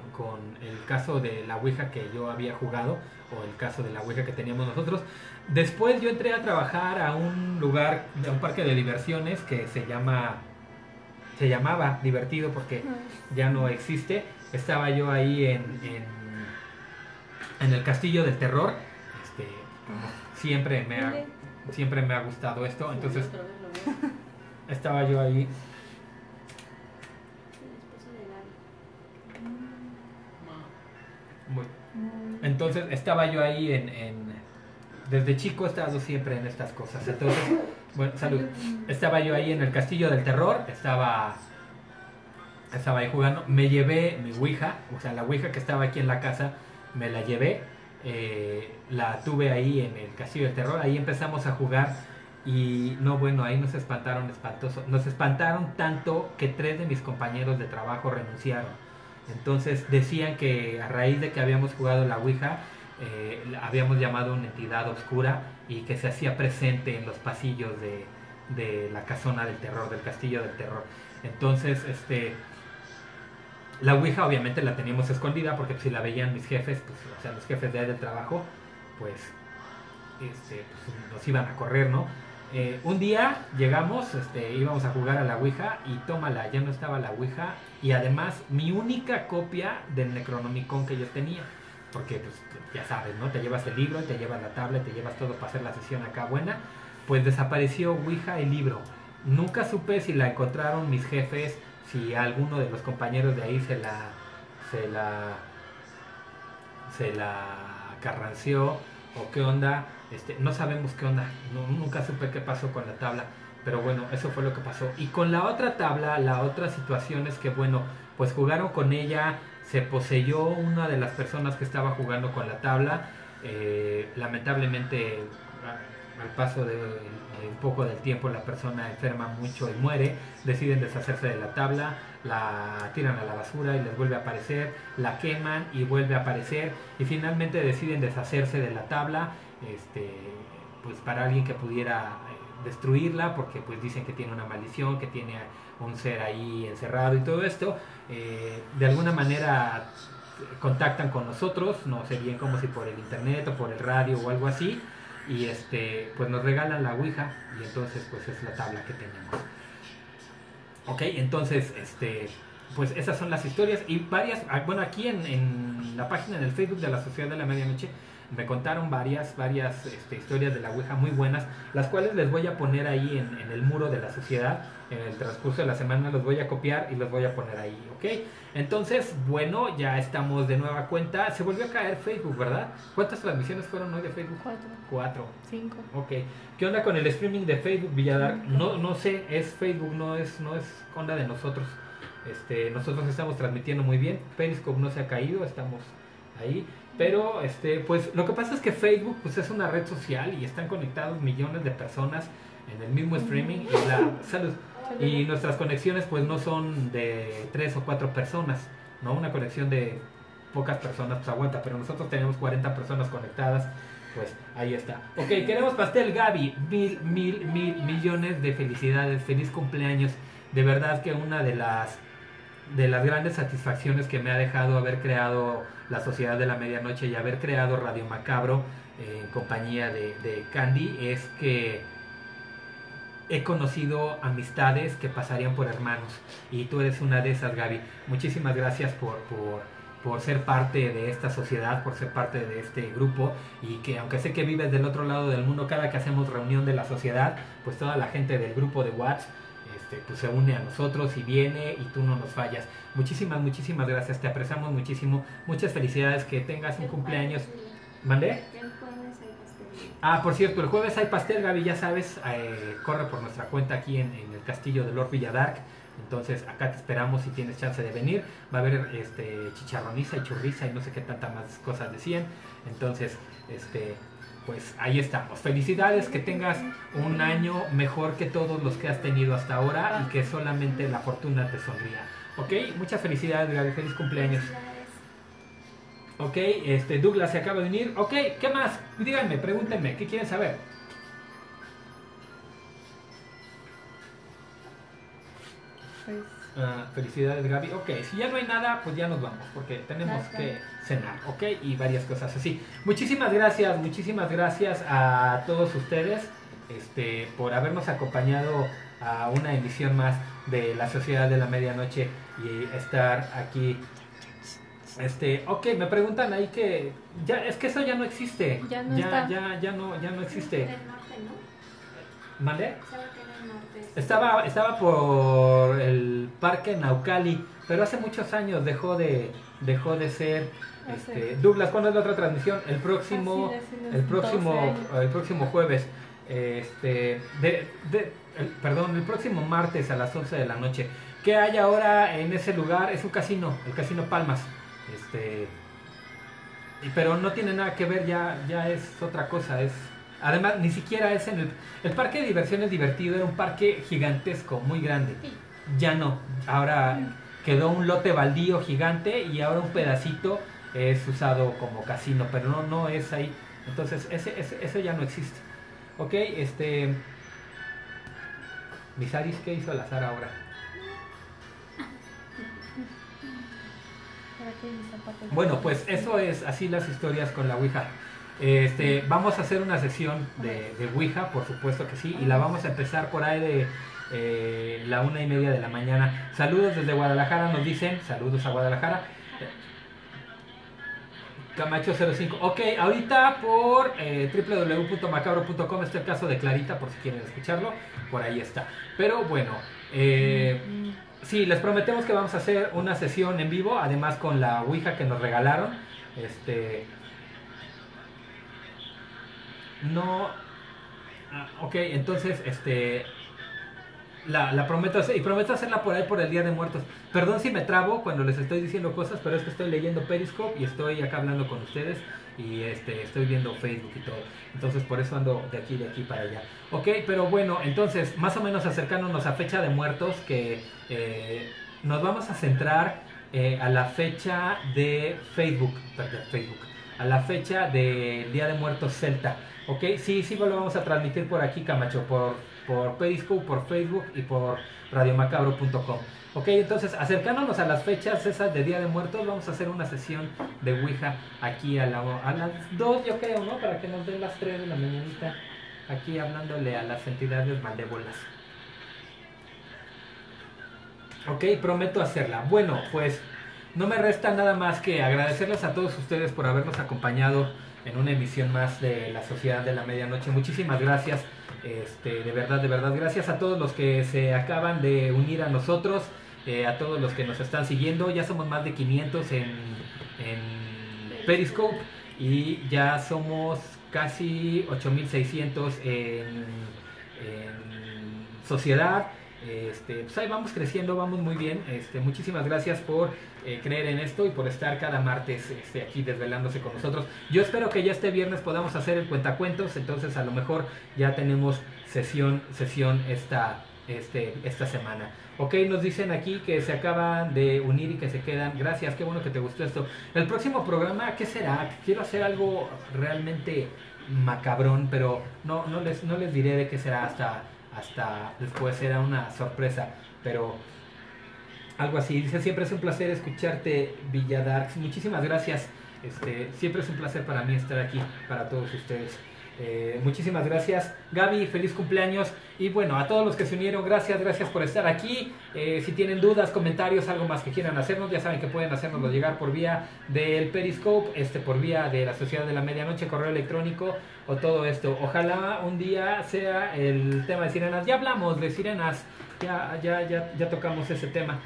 el caso de la ouija que yo había jugado, o el caso de la ouija que teníamos nosotros. Después yo entré a trabajar a un lugar, a un parque de diversiones que se llamaba Divertido, porque ya no existe. Estaba yo ahí en el Castillo del Terror. Siempre me ha gustado esto, entonces estaba yo ahí. Entonces estaba yo ahí desde chico he estado siempre en estas cosas. Entonces, bueno, salud. Estaba yo ahí en el Castillo del Terror, estaba ahí jugando. Me llevé mi ouija, o sea, la ouija que estaba aquí en la casa, me la llevé. La tuve ahí en el Castillo del Terror, ahí empezamos a jugar y no, bueno, ahí nos espantaron espantoso, nos espantaron tanto que 3 de mis compañeros de trabajo renunciaron. Entonces decían que a raíz de que habíamos jugado la ouija, habíamos llamado a una entidad oscura y que se hacía presente en los pasillos de la casona del terror, del Castillo del Terror. Entonces, la ouija obviamente la teníamos escondida, porque si la veían mis jefes, pues, o sea, los jefes de ahí del trabajo, pues, pues nos iban a correr, ¿no? Un día llegamos, íbamos a jugar a la ouija y tómala, ya no estaba la ouija, y además mi única copia del Necronomicon que yo tenía, porque pues ya sabes, ¿no? Te llevas el libro, te llevas la tablet, te llevas todo para hacer la sesión acá buena. Pues desapareció ouija y libro. Nunca supe si la encontraron mis jefes, si alguno de los compañeros de ahí se la carranció o qué onda. No sabemos qué onda, nunca supe qué pasó con la tabla, pero bueno, eso fue lo que pasó. Y con la otra tabla, la otra situación es que, bueno, pues jugaron con ella, se poseyó una de las personas que estaba jugando con la tabla. Lamentablemente, al paso de un poco del tiempo, la persona enferma mucho y muere. Deciden deshacerse de la tabla, la tiran a la basura y les vuelve a aparecer, la queman y vuelve a aparecer, y finalmente deciden deshacerse de la tabla, pues para alguien que pudiera destruirla, porque pues dicen que tiene una maldición, que tiene un ser ahí encerrado y todo esto. De alguna manera contactan con nosotros, no sé bien cómo, si por el internet o por el radio o algo así, y pues nos regalan la ouija, y entonces pues es la tabla que tenemos. Ok, entonces, pues esas son las historias y varias, bueno, aquí en la página del Facebook de la Sociedad de la Medianoche me contaron varias historias de la Ouija muy buenas, las cuales les voy a poner ahí en el muro de la sociedad. En el transcurso de la semana los voy a copiar y los voy a poner ahí, ¿ok? Entonces, bueno, ya estamos de nueva cuenta. Se volvió a caer Facebook, ¿verdad? ¿Cuántas transmisiones fueron hoy de Facebook? 4. 5. Ok. ¿Qué onda con el streaming de Facebook, Villadark? No sé, es Facebook, no es onda de nosotros. Nosotros estamos transmitiendo muy bien. Periscope no se ha caído, estamos ahí. Pero pues lo que pasa es que Facebook pues es una red social y están conectados millones de personas en el mismo streaming y nuestras conexiones pues no son de 3 o 4 personas, no, una conexión de pocas personas pues aguanta, pero nosotros tenemos 40 personas conectadas, pues ahí está. Ok, queremos pastel, Gaby, mil millones de felicidades, feliz cumpleaños. De verdad que una de las grandes satisfacciones que me ha dejado haber creado la Sociedad de la Medianoche y haber creado Radio Macabro en compañía de Candy es que he conocido amistades que pasarían por hermanos y tú eres una de esas, Gaby. Muchísimas gracias por ser parte de esta sociedad, por ser parte de este grupo y que aunque sé que vives del otro lado del mundo, cada que hacemos reunión de la sociedad, pues toda la gente del grupo de WhatsApp pues se une a nosotros y viene y tú no nos fallas. Muchísimas gracias, te apreciamos muchísimo. Muchas felicidades, que tengas un cumpleaños. ¿Mandé? Ah, por cierto, el jueves hay pastel, Gaby, ya sabes, corre por nuestra cuenta aquí en el castillo de Lord Villadark. Entonces acá te esperamos si tienes chance de venir. Va a haber chicharroniza y churriza y no sé qué tanta más cosas decían. Entonces, pues ahí estamos. Felicidades, que tengas un año mejor que todos los que has tenido hasta ahora y que solamente la fortuna te sonría. Ok, muchas felicidades, Gaby, feliz cumpleaños. Ok, Douglas se acaba de unir. Ok, ¿qué más? Díganme, pregúntenme, ¿qué quieren saber? Felicidades, Gaby. Ok, si ya no hay nada, pues ya nos vamos, porque tenemos que cenar, ok, y varias cosas así. Muchísimas gracias a todos ustedes por habernos acompañado a una emisión más de la Sociedad de la Medianoche y estar aquí. Ok, me preguntan ahí que ya es que eso ya no existe. Ya no está. Ya no existe. Del norte, ¿no? ¿Mande? Sabe que en el norte. Estaba por el Parque Naucali, pero hace muchos años dejó de ser. Douglas, ¿cuándo es la otra transmisión? El próximo jueves. Perdón, el próximo martes a las 11 de la noche. ¿Qué hay ahora en ese lugar? Es un casino, el Casino Palmas. Pero no tiene nada que ver, ya es otra cosa. Además, ni siquiera es en el parque de diversiones divertido, era un parque gigantesco, muy grande. Ya no, ahora quedó un lote baldío gigante y ahora un pedacito es usado como casino, pero no es ahí. Entonces, ese ya no existe. Ok, Misaris, ¿qué hizo al azar ahora? Bueno, pues eso es así las historias con la Ouija. Vamos a hacer una sesión de Ouija, por supuesto que sí, y la vamos a empezar por ahí de la 1:30 de la mañana. Saludos desde Guadalajara, nos dicen, saludos a Guadalajara. Camacho 05. Ok, ahorita por www.macabro.com está el caso de Clarita, por si quieren escucharlo, por ahí está. Pero bueno, sí, les prometemos que vamos a hacer una sesión en vivo, además con la Ouija que nos regalaron. Ok, entonces, la prometo hacer, y prometo hacerla por ahí por el Día de Muertos. Perdón si me trabo cuando les estoy diciendo cosas, pero es que estoy leyendo Periscope y estoy acá hablando con ustedes y estoy viendo Facebook y todo. Entonces por eso ando de aquí para allá. Ok, pero bueno, entonces más o menos acercándonos a fecha de muertos, que nos vamos a centrar a la fecha de Facebook, a la fecha del Día de Muertos celta. Ok, sí, lo vamos a transmitir por aquí, Camacho, por Periscope, por Facebook y por radiomacabro.com. Ok, entonces acercándonos a las fechas esas de Día de Muertos, vamos a hacer una sesión de Ouija aquí a las 2, yo creo, ¿no? Para que nos den las 3 de la mañanita, aquí hablándole a las entidades malévolas. Ok, prometo hacerla. Bueno, pues no me resta nada más que agradecerles a todos ustedes por habernos acompañado en una emisión más de La Sociedad de la Medianoche. Muchísimas gracias, de verdad, gracias a todos los que se acaban de unir a nosotros, a todos los que nos están siguiendo. Ya somos más de 500 en Periscope y ya somos casi 8600 en Sociedad. Pues ahí vamos creciendo, vamos muy bien. Muchísimas gracias por creer en esto y por estar cada martes aquí desvelándose con nosotros. Yo espero que ya este viernes podamos hacer el cuentacuentos, entonces a lo mejor ya tenemos sesión esta semana. Ok, nos dicen aquí que se acaban de unir y que se quedan. Gracias, qué bueno que te gustó esto. El próximo programa, ¿qué será? Quiero hacer algo realmente macabrón, pero no les diré de qué será hasta después. Será una sorpresa, pero algo así. Dice, siempre es un placer escucharte, Villadarks. Muchísimas gracias. Siempre es un placer para mí estar aquí para todos ustedes. Muchísimas gracias, Gaby, feliz cumpleaños. Y bueno, a todos los que se unieron, gracias por estar aquí. Si tienen dudas, comentarios, algo más que quieran hacernos, ya saben que pueden hacérnoslo llegar por vía del Periscope, por vía de la Sociedad de la Medianoche, correo electrónico o todo esto. Ojalá un día sea el tema de sirenas. Ya hablamos de sirenas, ya tocamos ese tema.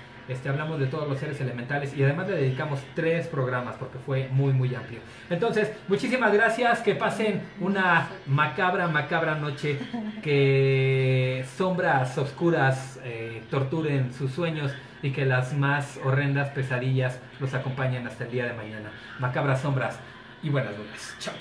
Hablamos de todos los seres elementales y además le dedicamos 3 programas porque fue muy amplio. Entonces, muchísimas gracias, que pasen una macabra noche, que sombras oscuras torturen sus sueños y que las más horrendas pesadillas los acompañen hasta el día de mañana. Macabras sombras y buenas noches. Chao.